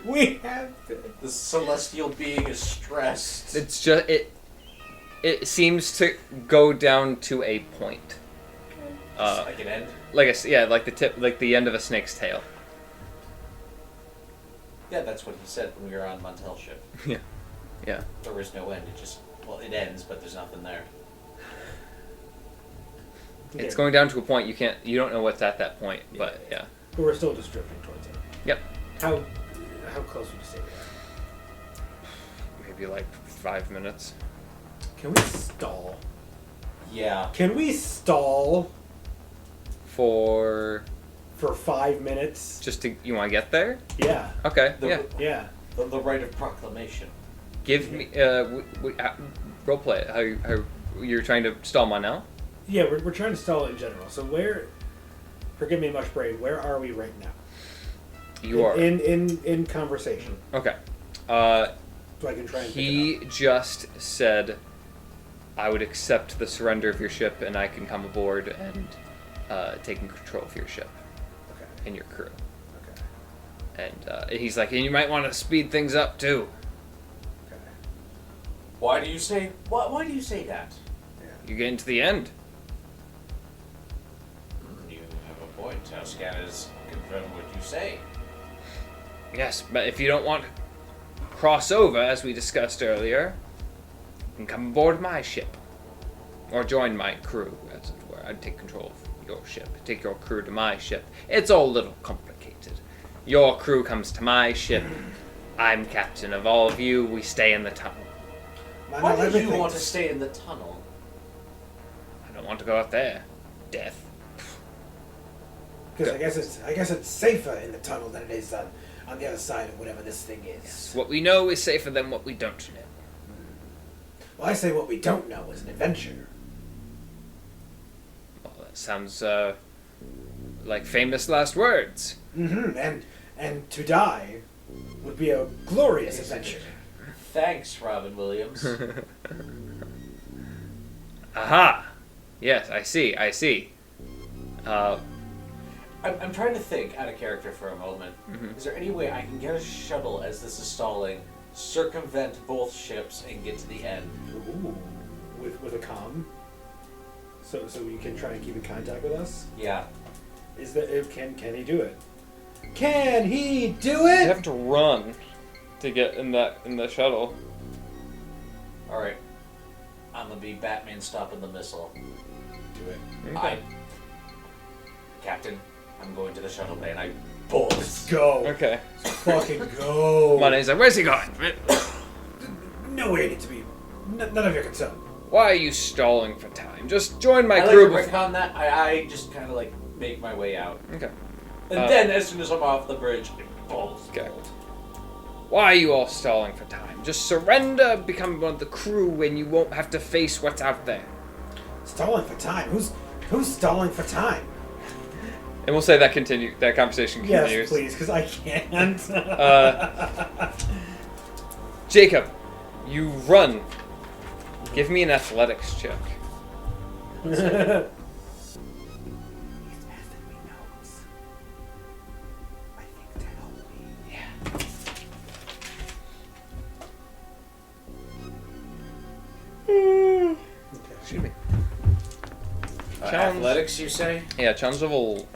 S2: We have been.
S3: The celestial being is stressed.
S1: It's just it seems to go down to a point.
S3: Like an end.
S1: Like the tip, like the end of a snake's tail.
S3: Yeah, that's what he said when we were on Montel's ship.
S1: Yeah.
S3: There is no end. It just, well, it ends, but there's nothing there.
S1: It's going down to a point you don't know what's at that point, but yeah.
S2: But we're still just drifting towards it.
S1: Yep.
S2: How close would you say we are?
S1: Maybe like 5 minutes.
S2: Can we stall?
S3: Yeah.
S2: Can we stall
S1: For
S2: for 5 minutes?
S1: just to you want to get there?
S2: Yeah.
S1: Okay.
S3: The,
S2: Yeah.
S3: the right of proclamation.
S1: Give me roleplay it. How you're trying to stall my now?
S2: Yeah, we're trying to stall it in general. So forgive me, much brain, where are we right now?
S1: You are
S2: in conversation.
S1: okay.
S2: So I can try and pick it
S1: He just said, "I would accept the surrender of your ship, and I can come aboard and take control of your ship
S2: up. Okay.
S1: and your crew."
S2: Okay.
S1: And he's like, "And you might want to speed things up too.
S2: Okay.
S3: Why do you say that?
S1: You get into the end."
S3: You have a point. How scanners confirm what you say.
S1: Yes, but if you don't want to cross over, as we discussed earlier, you can come aboard my ship. Or join my crew, as it were. I'd take control of your ship. Take your crew to my ship. It's all a little complicated. Your crew comes to my ship. I'm captain of all of you. We stay in the tunnel.
S3: Why did you want to stay in the tunnel?
S1: I don't want to go out there. Death.
S2: Because I guess it's safer in the tunnel than it is on the other side of whatever this thing is.
S1: What we know is safer than what we don't know.
S2: Well, I say what we don't know is an adventure.
S1: Well, that sounds like famous last words.
S2: Mm-hmm. And to die would be a glorious adventure.
S3: Thanks, Robin Williams.
S1: Aha! Yes, I see.
S3: I'm trying to think out of character for a moment.
S1: Mhm.
S3: Is there any way I can get a shuttle as this is stalling, circumvent both ships, and get to the end?
S2: Ooh. With a comm? So you can try and keep in contact with us?
S3: Yeah.
S2: Can he do it? Can he do
S1: You
S2: it?
S1: have to run to get in the shuttle.
S3: All right. I'm gonna be Batman stopping the missile. Do it.
S1: Okay.
S3: Captain, I'm going to the shuttle bay, and I bolt.
S2: Go.
S1: Okay.
S2: Fucking go.
S1: Come on, he's like, where's he going?
S2: Nowhere you need to be. None of your concern.
S1: Why are you stalling for time? Just join my
S3: I like
S1: crew
S3: to recon that. I just kind of like make my way out,
S1: Okay.
S3: and then as soon as I'm off the bridge, I bolt.
S1: Okay. Why are you all stalling for time? Just surrender, become one of the crew, and you won't have to face what's out there.
S2: Stalling for time. Who's stalling for time?
S1: And we'll say that conversation continues.
S2: Yes, please, because I can't.
S1: Jacob, you run. Give me an athletics check.
S2: He's passing me notes. I think to help me.
S1: Yeah. Excuse me. Challenge.
S3: Athletics, you say?
S1: Yeah, challenge level.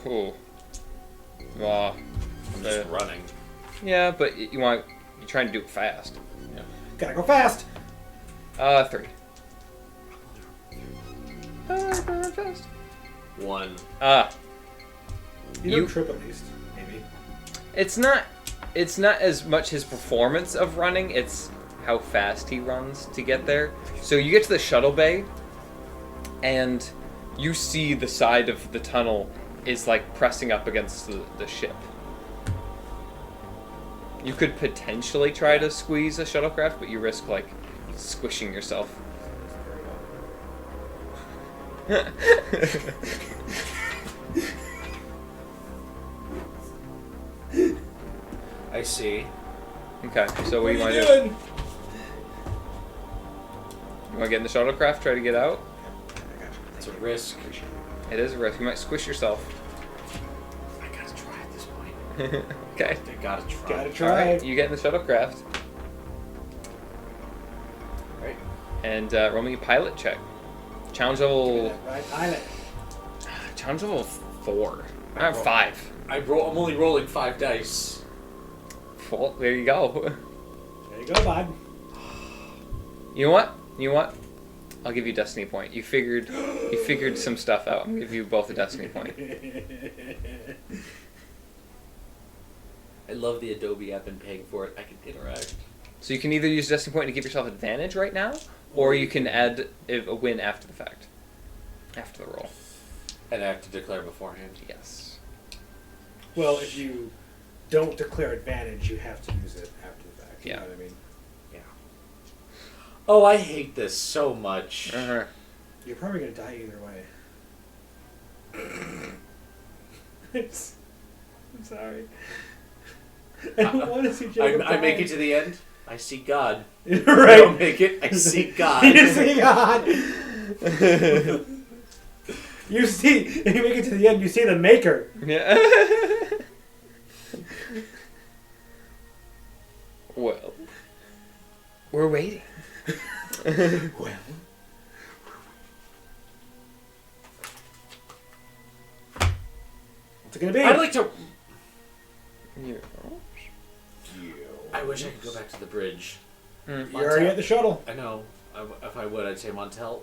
S1: Oh.
S3: I'm just running.
S1: Yeah, but you're trying to do it fast.
S2: Gotta go fast.
S1: 3. Fast.
S3: 1.
S2: You
S1: You-
S2: don't trip at least, maybe.
S1: It's not as much his performance of running, it's how fast he runs to get there. So you get to the shuttle bay, and you see the side of the tunnel is like pressing up against the ship. You could potentially try to squeeze a shuttlecraft, but you risk like squishing yourself.
S3: I see.
S1: Okay, so what do you want to do?
S2: doing?
S1: You want to get in the shuttlecraft, try to get out?
S3: It's a risk.
S1: It is a risk. You might squish yourself.
S3: I gotta try at this point.
S1: Okay.
S3: I gotta try.
S2: Gotta try.
S1: Alright, you get in the shuttlecraft.
S3: Right.
S1: And roll me a pilot check. Challenge level...
S2: Right pilot.
S1: Challenge level 4. I have 5.
S3: I'm only rolling 5 dice.
S1: Well, there you go.
S2: There you go, bud.
S1: You know what? You know what? I'll give you a destiny point. You figured some stuff out. I'll give you both a destiny point.
S3: I love the Adobe app and paying for it. I can interact.
S1: So you can either use a destiny point to give yourself advantage right now, or you can add a win after the fact. After the roll.
S3: And I have to declare beforehand.
S1: Yes.
S2: Well, if you don't declare advantage, you have to use it after the fact. You
S1: Yeah.
S2: know what I mean?
S3: Yeah. Oh, I hate this so much.
S1: Uh-huh.
S2: You're probably going to die either way. I'm sorry. I don't want to see Jacob
S3: I make
S2: die.
S3: it to the end. I see God.
S2: Right.
S3: I don't make it. I see God.
S2: You see God. You see, if you make it to the end, you see the Maker.
S1: Yeah. Well, we're waiting.
S2: Well, what's it gonna be?
S3: I'd like to.
S1: Yeah.
S3: I wish I could go back to the bridge.
S2: You're already at the shuttle.
S3: I know. If I would, I'd say, Montel,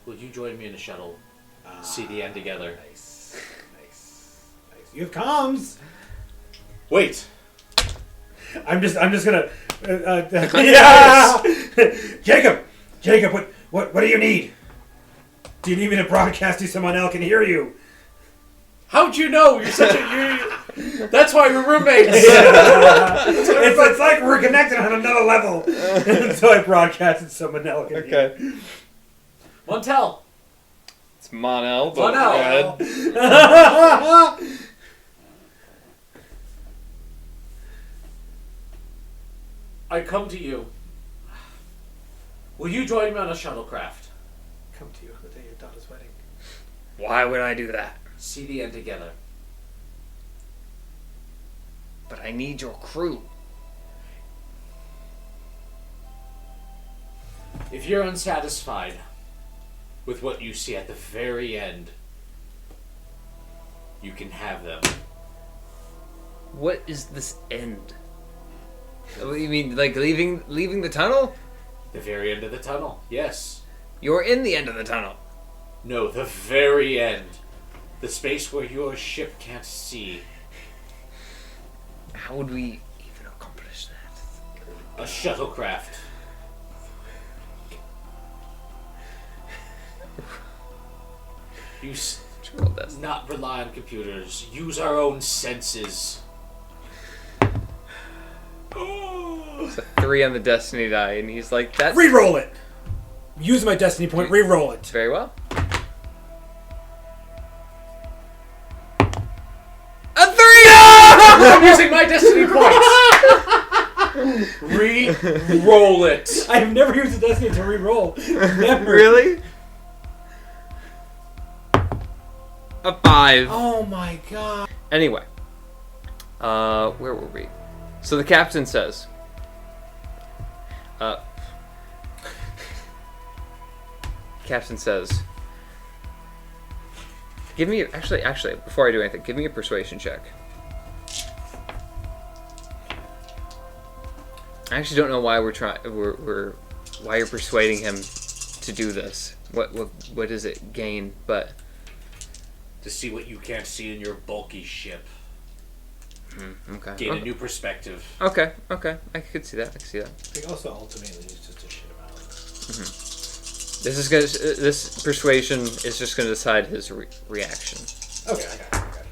S3: will you join me in a shuttle? See the end together.
S2: Nice. You have comms.
S3: Wait.
S2: I'm just gonna. Yeah. Jacob, what do you need? Do you need me to broadcast to someone else can hear you?
S3: How'd you know? You're such a. That's why we're roommates.
S2: It's like we're connected on another level. So I broadcasted someone else can hear.
S1: Okay.
S3: Montel.
S1: It's Monel, but
S3: Monel.
S1: go ahead.
S3: I come to you. Will you join me on a shuttlecraft?
S2: Come to you on the day of daughter's wedding.
S1: Why would I do that?
S3: See the end together.
S1: But I need your crew.
S3: If you're unsatisfied with what you see at the very end, you can have them.
S1: What is this end? What do you mean, like leaving the tunnel?
S3: The very end of the tunnel, yes.
S1: You're in the end of the tunnel.
S3: No, the very end. The space where your ship can't see.
S1: How would we even accomplish that?
S3: A shuttlecraft. Not rely on computers. Use our own senses.
S1: It's a 3 on the destiny die, and he's like, that's...
S2: Reroll it! Use my destiny point, reroll it.
S1: Very well. A 3!
S3: I'm using my destiny points! Re-roll it!
S2: I have never used a destiny to reroll. Never.
S1: Really? A 5.
S2: Oh my god.
S1: Anyway. Where were we? So the captain says... Captain says... Give me... Actually, before I do anything, give me a persuasion check. I actually don't know why why you're persuading him to do this. What does it gain? But
S3: To see what you can't see in your bulky ship.
S1: Okay.
S4: Gain a new perspective.
S1: Okay. I could see that.
S5: I think also ultimately it's just a shit amount.
S1: This persuasion is just gonna decide his reaction.
S5: Okay, I got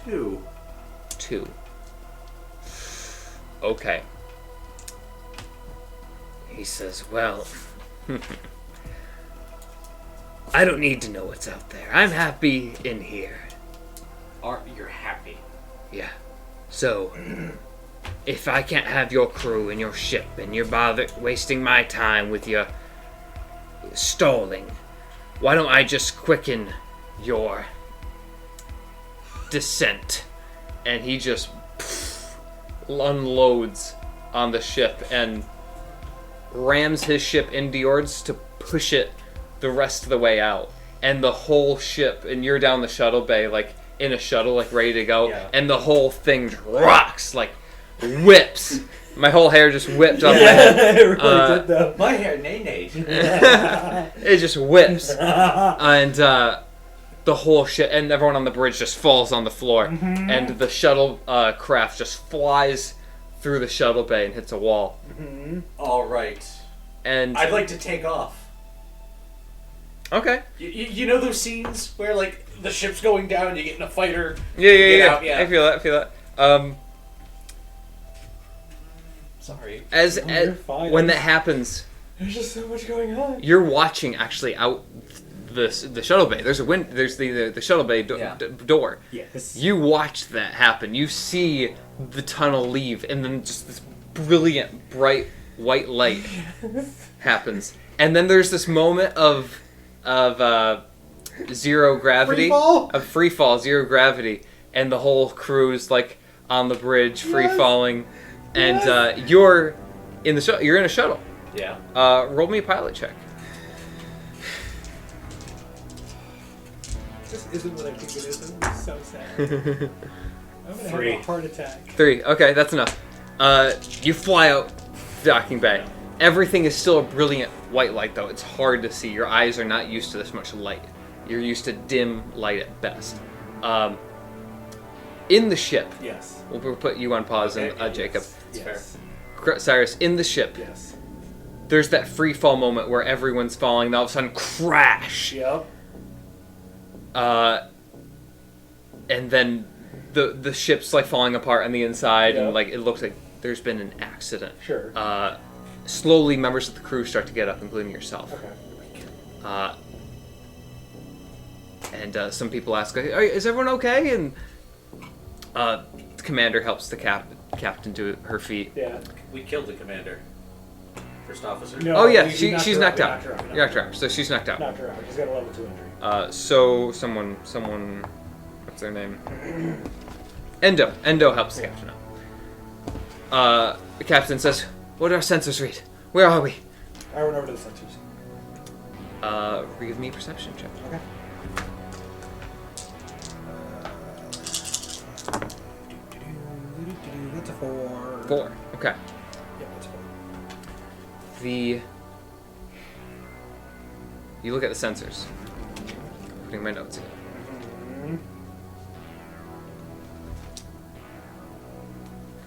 S5: you.
S1: 2. Okay. He says, well, I don't need to know what's out there. I'm happy in here.
S4: You're happy.
S1: Yeah. So, if I can't have your crew and your ship and you're wasting my time with your stalling, why don't I just quicken your descent? And he just unloads on the ship and rams his ship into yours to push it the rest of the way out. And the whole ship, and you're down the shuttle bay, like in a shuttle, like ready to go, and the whole thing rocks, like whips. My whole hair just whipped up my head.
S2: It really did though.
S4: My hair, nay.
S1: It just whips. And the whole shit, and everyone on the bridge just falls on the floor. And the shuttle craft just flies through the shuttle bay and hits a wall.
S4: All right.
S1: And
S4: I'd like to take off.
S1: okay.
S4: You know those scenes where like the ship's going down and you get in a fighter?
S1: Yeah.
S4: Out, yeah.
S1: I feel that.
S4: Sorry.
S1: As
S2: you're fine.
S1: when that happens,
S2: There's just so much going on.
S1: you're watching actually out the shuttle bay. There's the shuttle bay door.
S5: Yes.
S1: You watch that happen. You see the tunnel leave, and then just this brilliant, bright white light happens. And then there's this moment of zero gravity, free fall, zero gravity, and the whole crew's like on the bridge, free falling, and you're in the you're in a shuttle.
S4: Yeah.
S1: Roll me a pilot check.
S5: This isn't what I think it is. I'm so sad. I'm gonna
S4: 3.
S5: have a heart attack.
S1: 3. Okay, that's enough. You fly out docking bay. Everything is still a brilliant white light, though. It's hard to see. Your eyes are not used to this much light. You're used to dim light at best. In the ship.
S5: Yes.
S1: We'll put you on pause, and Jacob.
S5: Yes.
S1: Cyrus, in the ship.
S5: Yes.
S1: There's that free fall moment where everyone's falling, and all of a sudden, crash!
S5: Yep.
S1: And then the ship's like falling apart on the inside, and like it looks like there's been an accident.
S5: Sure.
S1: Slowly, members of the crew start to get up, including yourself.
S5: Okay.
S1: And some people ask, "Is everyone okay?" And the commander helps the captain to her feet.
S5: Yeah.
S4: We killed the commander. First officer.
S5: No,
S1: Oh yeah,
S5: we
S1: she's knocked out.
S5: We knocked
S1: You're knocked out. So she's knocked out.
S5: Knocked her out. She's got a level 2 injury.
S1: So someone, what's their name? Endo helps the captain out. The captain says, "What do our sensors read? Where are we?"
S5: I went over to the sensors.
S1: Give me a perception check.
S5: Okay. That's a 4.
S1: 4. Okay.
S5: Yeah, that's 4.
S1: You look at the sensors. Putting my notes in.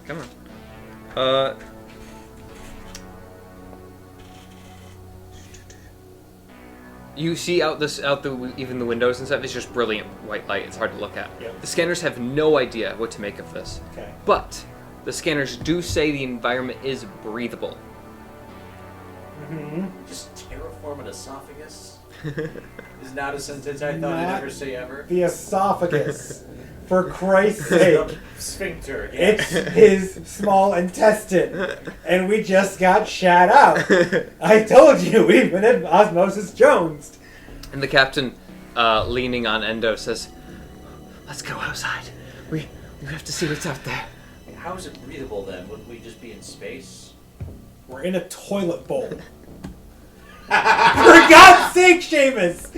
S1: Come on. You see even the windows and stuff. It's just brilliant white light. It's hard to look at.
S5: Yep.
S1: The scanners have no idea what to make of this.
S5: Okay.
S1: But the scanners do say the environment is breathable.
S4: Just terraform an esophagus is not a sentence I thought I'd ever say ever.
S2: The esophagus. For Christ's sake.
S4: Sphincter.
S2: It's his small intestine. And we just got shat out. I told you, we've been at Osmosis Jones.
S1: And the captain, leaning on Endo, says, "Let's go outside. We have to see what's out there."
S4: How is it breathable then? Wouldn't we just be in space?
S2: We're in a toilet bowl. For God's sake, Seamus!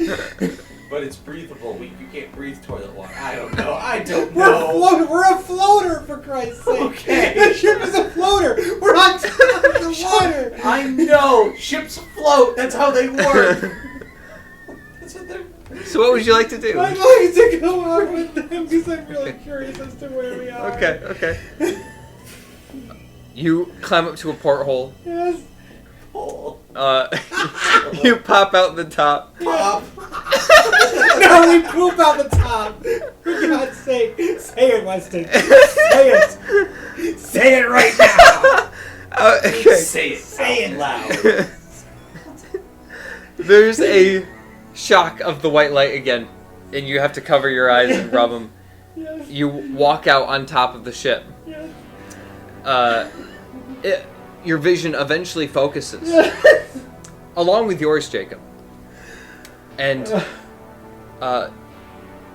S4: But it's breathable. You can't breathe toilet water. I don't know.
S2: We're a floater, for Christ's sake.
S4: Okay.
S2: The ship is a floater. We're on top of the water.
S4: I know. Ships float. That's how they work. That's what they're
S1: So what would you like to do?
S2: I'd like to go out with them because I'm really curious as to where we are.
S1: Okay. You climb up to a porthole.
S2: Yes.
S1: You pop out the top.
S2: Pop. No, we poop out the top. For God's sake. Say it, Weston. Say it. Say it right now.
S1: Okay.
S4: Say it.
S2: Say it loud.
S1: There's a shock of the white light again, and you have to cover your eyes and rub them.
S2: Yes.
S1: You walk out on top of the ship.
S2: Yes.
S1: Your vision eventually focuses, along with yours, Jacob. And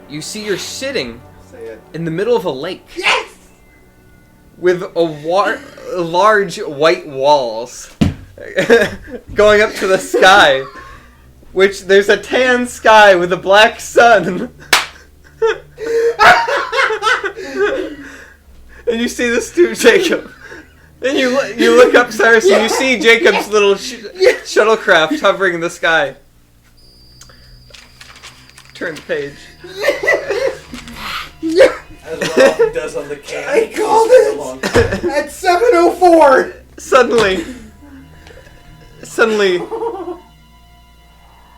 S1: you see you're sitting
S2: Say it.
S1: in the middle of a lake.
S2: Yes.
S1: With large white walls going up to the sky, which there's a tan sky with a black sun. And you see this too, Jacob. Then you look up, Cyrus, and you see Jacob's little shuttlecraft hovering in the sky. Turn the page.
S3: As it often does on the can.
S2: I called it at 7:04.
S1: Suddenly,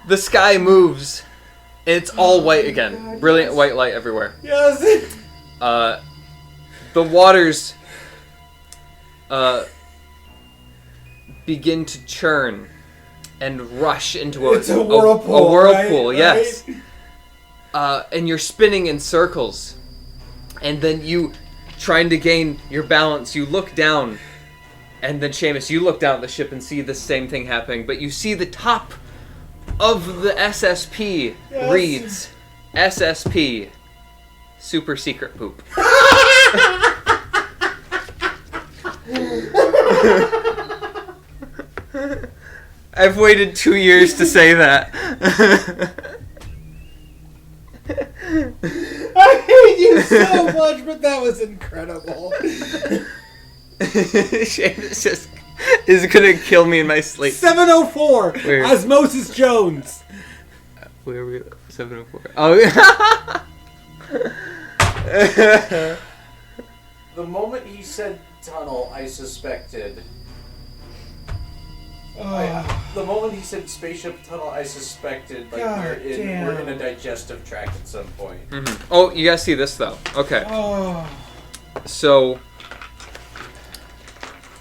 S1: the sky moves, and it's all white again.
S2: God,
S1: Brilliant
S2: yes.
S1: white light everywhere.
S2: Yes.
S1: The waters begin to churn and rush into
S2: It's a whirlpool.
S1: A whirlpool,
S2: right?
S1: yes.
S2: Right?
S1: And you're spinning in circles. And then you, trying to gain your balance, you look down. And then, Seamus, you look down at the ship and see the same thing happening. But you see the top of the SSP
S2: Yes.
S1: reads, SSP, Super Secret Poop. I've waited 2 years to say that.
S2: I hate you so much, but that was incredible.
S1: Seamus just is gonna kill me in my sleep.
S2: 7:04.
S1: Where?
S2: Osmosis Jones.
S1: Where are we? 7:04. Oh, yeah.
S3: The moment he said tunnel, I suspected. The moment he said spaceship tunnel, I suspected like
S2: God
S3: we're
S2: damn.
S3: in a digestive tract at some point.
S1: Mhm. Oh, you gotta see this though. Okay,
S2: Oh.
S1: so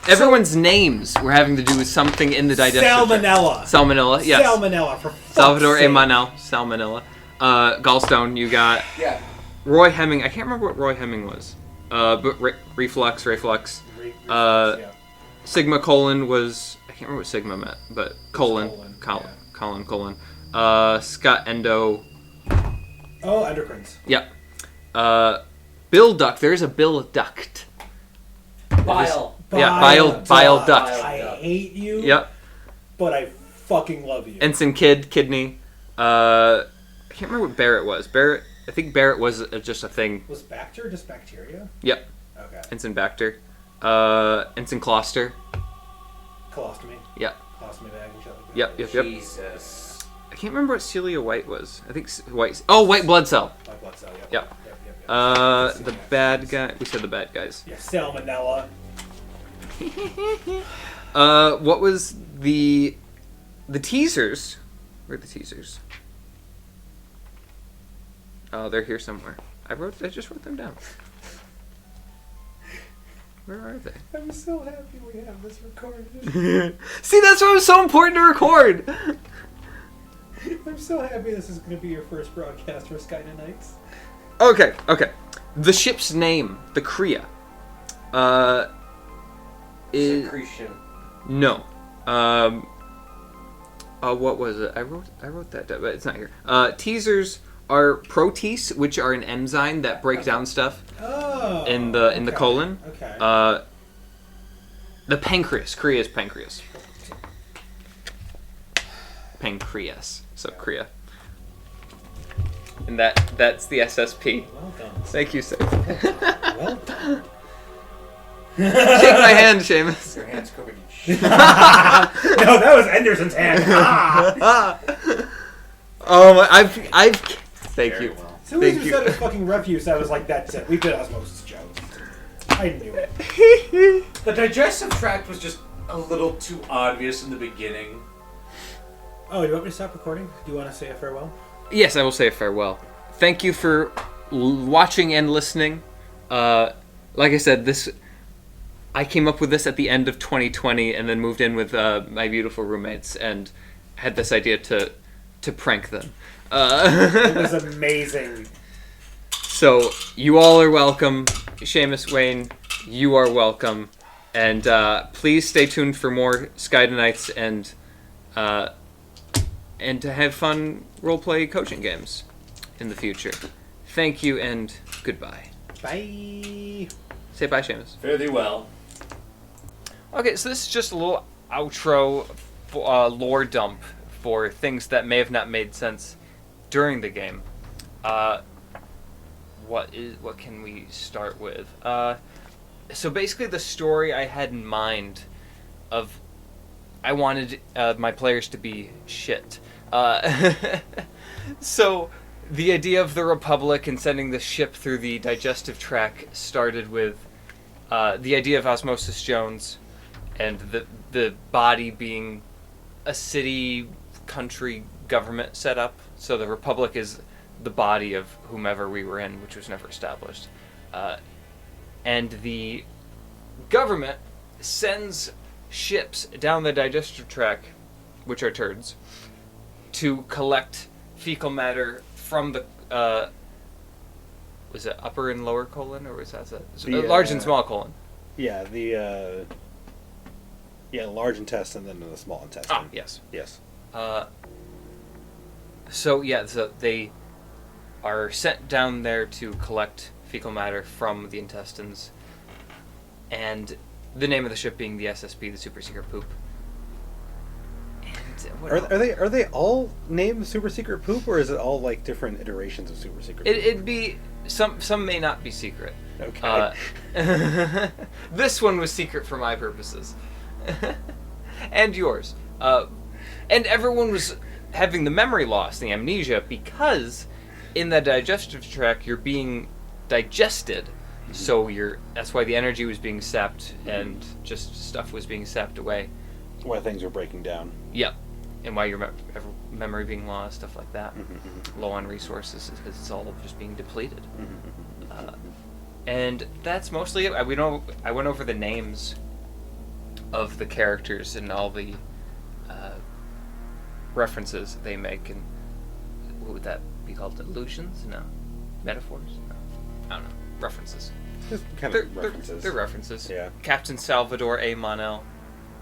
S1: everyone's names were having to do with something in the digestive tract.
S2: Salmonella.
S1: Salmonella, yes.
S2: Salmonella, for fuck's
S1: Salvador
S2: sake.
S1: Emanel, Salmonella. Gallstone, you got
S3: Yeah.
S1: Roy Hemming. I can't remember what Roy Hemming was. But reflux.
S2: Yeah.
S1: Sigma colon was, I can't remember what Sigma meant, but colon. Colon. Scott Endo.
S2: Oh, endocrines.
S1: Yep. Bill duct. There's a Bill duct.
S3: Bile.
S1: Yeah, bile duct.
S2: I hate you.
S1: Yep.
S2: But I fucking love you.
S1: Ensign kidney. I can't remember what Barrett was. I think Barrett was just a thing.
S2: Was Bacter just bacteria?
S1: Yep.
S2: Okay.
S1: Ensign Bacter. Ensign Closter.
S2: Colostomy.
S1: Yep.
S2: Colostomy bag and shit like that.
S1: Yep.
S3: Jesus.
S1: I can't remember what Celia White was. I think White. Oh, white blood cell.
S2: White blood cell, yep.
S1: Yep.
S2: Yep.
S1: The bad guy. We said the bad guys.
S2: Yeah, salmonella.
S1: What was the teasers? Where are the teasers? Oh, they're here somewhere. I just wrote them down. Where are they?
S2: I'm so happy we have this recorded.
S1: See, that's why it was so important to record.
S2: I'm so happy this is going to be your first broadcast for Skydda Knights.
S1: Okay. The ship's name, the Kriya, is
S3: Secretion.
S1: no. What was it? I wrote that down, but it's not here. Teasers are protease, which are an enzyme that break down stuff
S2: Oh.
S1: in the colon.
S2: Okay.
S1: The pancreas. Kriya is pancreas. Pancreas. So Kriya. And that's the SSP.
S2: Well done.
S1: Thank you, sir.
S2: Well done.
S1: Shake my hand, Seamus.
S3: Your hand's covered in shit.
S2: No, that was Anderson's hand. Ah!
S1: Oh, I've. Thank
S3: Very
S1: you.
S3: well.
S2: As soon
S1: Thank
S2: as you
S1: you.
S2: said it was fucking refuse, I was like, that's it. We did Osmosis Jones. I knew it.
S3: The digestive tract was just a little too obvious in the beginning.
S2: Oh, you want me to stop recording? Do you want to say a farewell?
S1: Yes, I will say a farewell. Thank you for watching and listening. Like I said, I came up with this at the end of 2020 and then moved in with my beautiful roommates and had this idea to prank them.
S2: It was amazing.
S1: So, you all are welcome. Seamus, Wayne, you are welcome. And please stay tuned for more Skydda Knights and to have fun roleplay coaching games in the future. Thank you and goodbye.
S2: Bye.
S1: Say bye, Seamus.
S3: Fare thee well.
S1: Okay, so this is just a little outro lore dump for things that may have not made sense during the game. What can we start with? So basically the story I had in mind of I wanted my players to be shit. So the idea of the Republic and sending the ship through the digestive tract started with the idea of Osmosis Jones and the body being a city, country, government setup. So the Republic is the body of whomever we were in, which was never established. And the government sends ships down the digestive tract, which are turds, to collect fecal matter from the was it upper and lower colon, or was that large and small colon?
S6: Yeah, the large intestine and then the small intestine.
S1: Ah, yes.
S6: Yes.
S1: So they are sent down there to collect fecal matter from the intestines, and the name of the ship being the SSP, the Super Secret Poop. And
S6: Are they all named Super Secret Poop, or is it all like different iterations of Super Secret Poop?
S1: It'd be some may not be secret.
S6: Okay.
S1: This one was secret for my purposes, and yours. And everyone was having the memory loss, the amnesia, because in the digestive tract you're being digested. So that's why the energy was being sapped and just stuff was being sapped away.
S6: Why things are breaking down.
S1: Yep. And why your memory being lost, stuff like that. Low on resources because it's all just being depleted. And that's mostly it. I went over the names of the characters and all the references they make, and what would that be called? Illusions? No. Metaphors? No. I don't know. References.
S6: Just kind of references.
S1: They're references.
S6: Yeah.
S1: Captain Salvador A. Monell,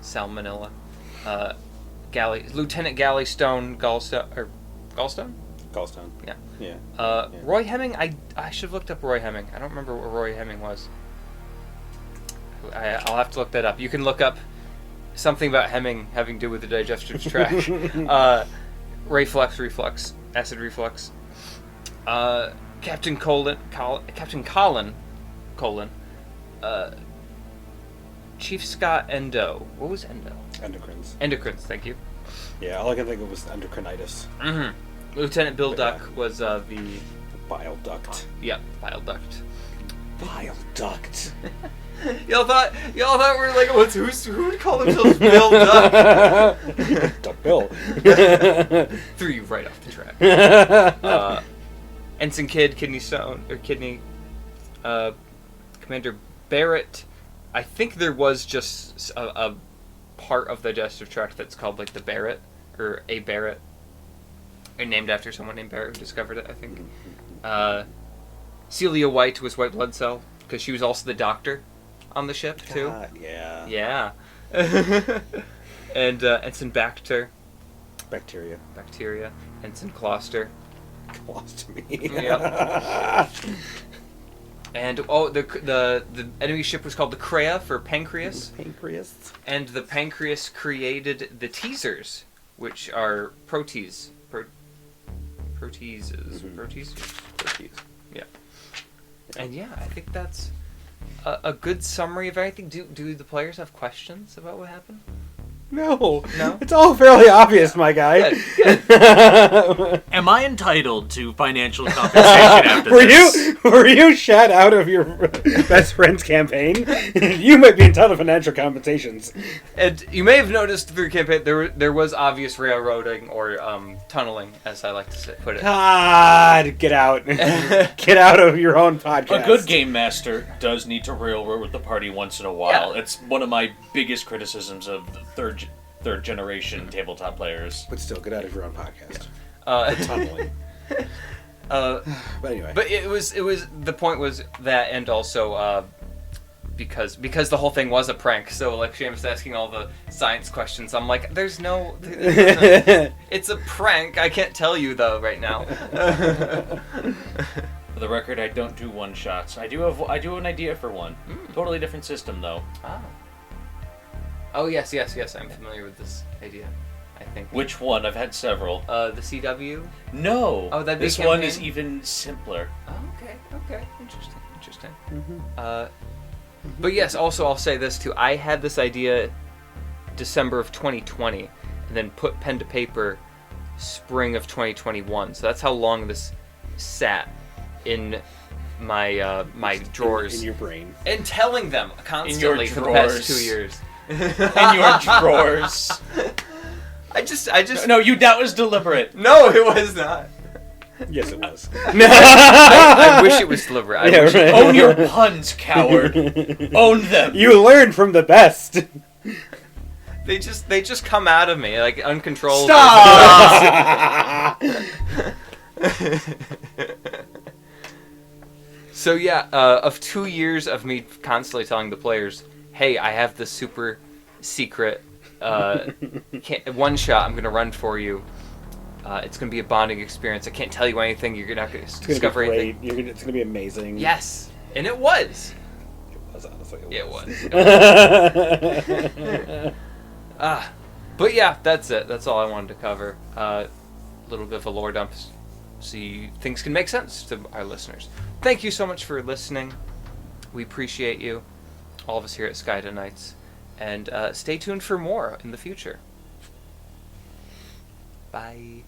S1: Salmonella, Lieutenant Gallystone, Gallstone?
S6: Gallstone.
S1: Yeah.
S6: Yeah.
S1: Roy Hemming. I should have looked up Roy Hemming. I don't remember what Roy Hemming was. I'll have to look that up. You can look up something about Hemming having to do with the digestive tract. Reflux, acid reflux. Captain Colin, Chief Scott Endo. What was Endo? Endocrines, thank you.
S6: Yeah, all I can think of was endocrinitis.
S1: Mm-hmm. Lieutenant Bill Duck was the
S6: bile duct.
S1: Yeah, bile duct.
S6: Bile duct.
S1: Y'all thought we were like, who would call themselves Bill Duck?
S6: Duck Bill.
S1: Threw you right off the track. Ensign Kidd, Commander Barrett. I think there was just a part of the digestive tract that's called like the Barrett, or a Barrett, or named after someone named Barrett who discovered it, I think. Celia White was White Blood Cell, because she was also the doctor on the ship, too.
S6: God, yeah.
S1: Yeah. And Ensign Bacteria. Ensign Closter.
S6: Colostomy.
S1: Yep. And the enemy ship was called the Crea for Pancreas.
S6: Pancreas.
S1: And the Pancreas created the teasers, which are proteases. Proteases. Yeah. And yeah, I think that's a good summary of everything. Do the players have questions about what happened?
S6: No.
S1: No?
S6: It's all fairly obvious, my guy.
S4: Am I entitled to financial compensation after this?
S6: Were you shut out of your best friend's campaign? You might be entitled to financial compensations.
S1: And you may have noticed through campaign there was obvious railroading or tunneling, as I like to put it.
S6: God, get out. Get out of your own podcast.
S4: A good game master does need to railroad with the party once in a while.
S1: Yeah.
S4: It's one of my biggest criticisms of the third generation tabletop players.
S6: But still, get out of your own podcast.
S1: Tunneling.
S6: But anyway.
S1: But it was the point was that, and also because the whole thing was a prank. So like Seamus asking all the science questions, I'm like, there's no it's a prank. I can't tell you though right now.
S4: For the record, I don't do one shots. I do have an idea for one. Totally different system though.
S1: Oh yes. I'm familiar with this idea. I think.
S4: Which one? I've had several.
S1: The CW?
S4: No.
S1: Oh, that
S4: this one is even simpler.
S1: Oh, okay. Interesting. But yes, also I'll say this too. I had this idea December of 2020, and then put pen to paper spring of 2021. So that's how long this sat in my my drawers.
S6: In your brain.
S1: And telling them constantly for the past 2 years.
S4: In your drawers.
S1: I just.
S4: No, that was deliberate.
S1: No, it was not.
S6: Yes, it was.
S1: I wish it was deliberate.
S6: Right.
S4: Own your puns, coward. Own them.
S6: You learned from the best.
S1: They just come out of me like uncontrollable.
S6: Stop!
S1: So yeah, of 2 years of me constantly telling the players, "Hey, I have this super secret one shot. I'm gonna run for you. It's gonna be a bonding experience. I can't tell you anything. You're not gonna discover anything.
S6: It's gonna be amazing."
S1: Yes, and it was.
S6: It was honestly.
S1: It was. But yeah, that's it. That's all I wanted to cover. A little bit of a lore dump, so things can make sense to our listeners. Thank you so much for listening. We appreciate you, all of us here at Skydda Knights, and stay tuned for more in the future. Bye.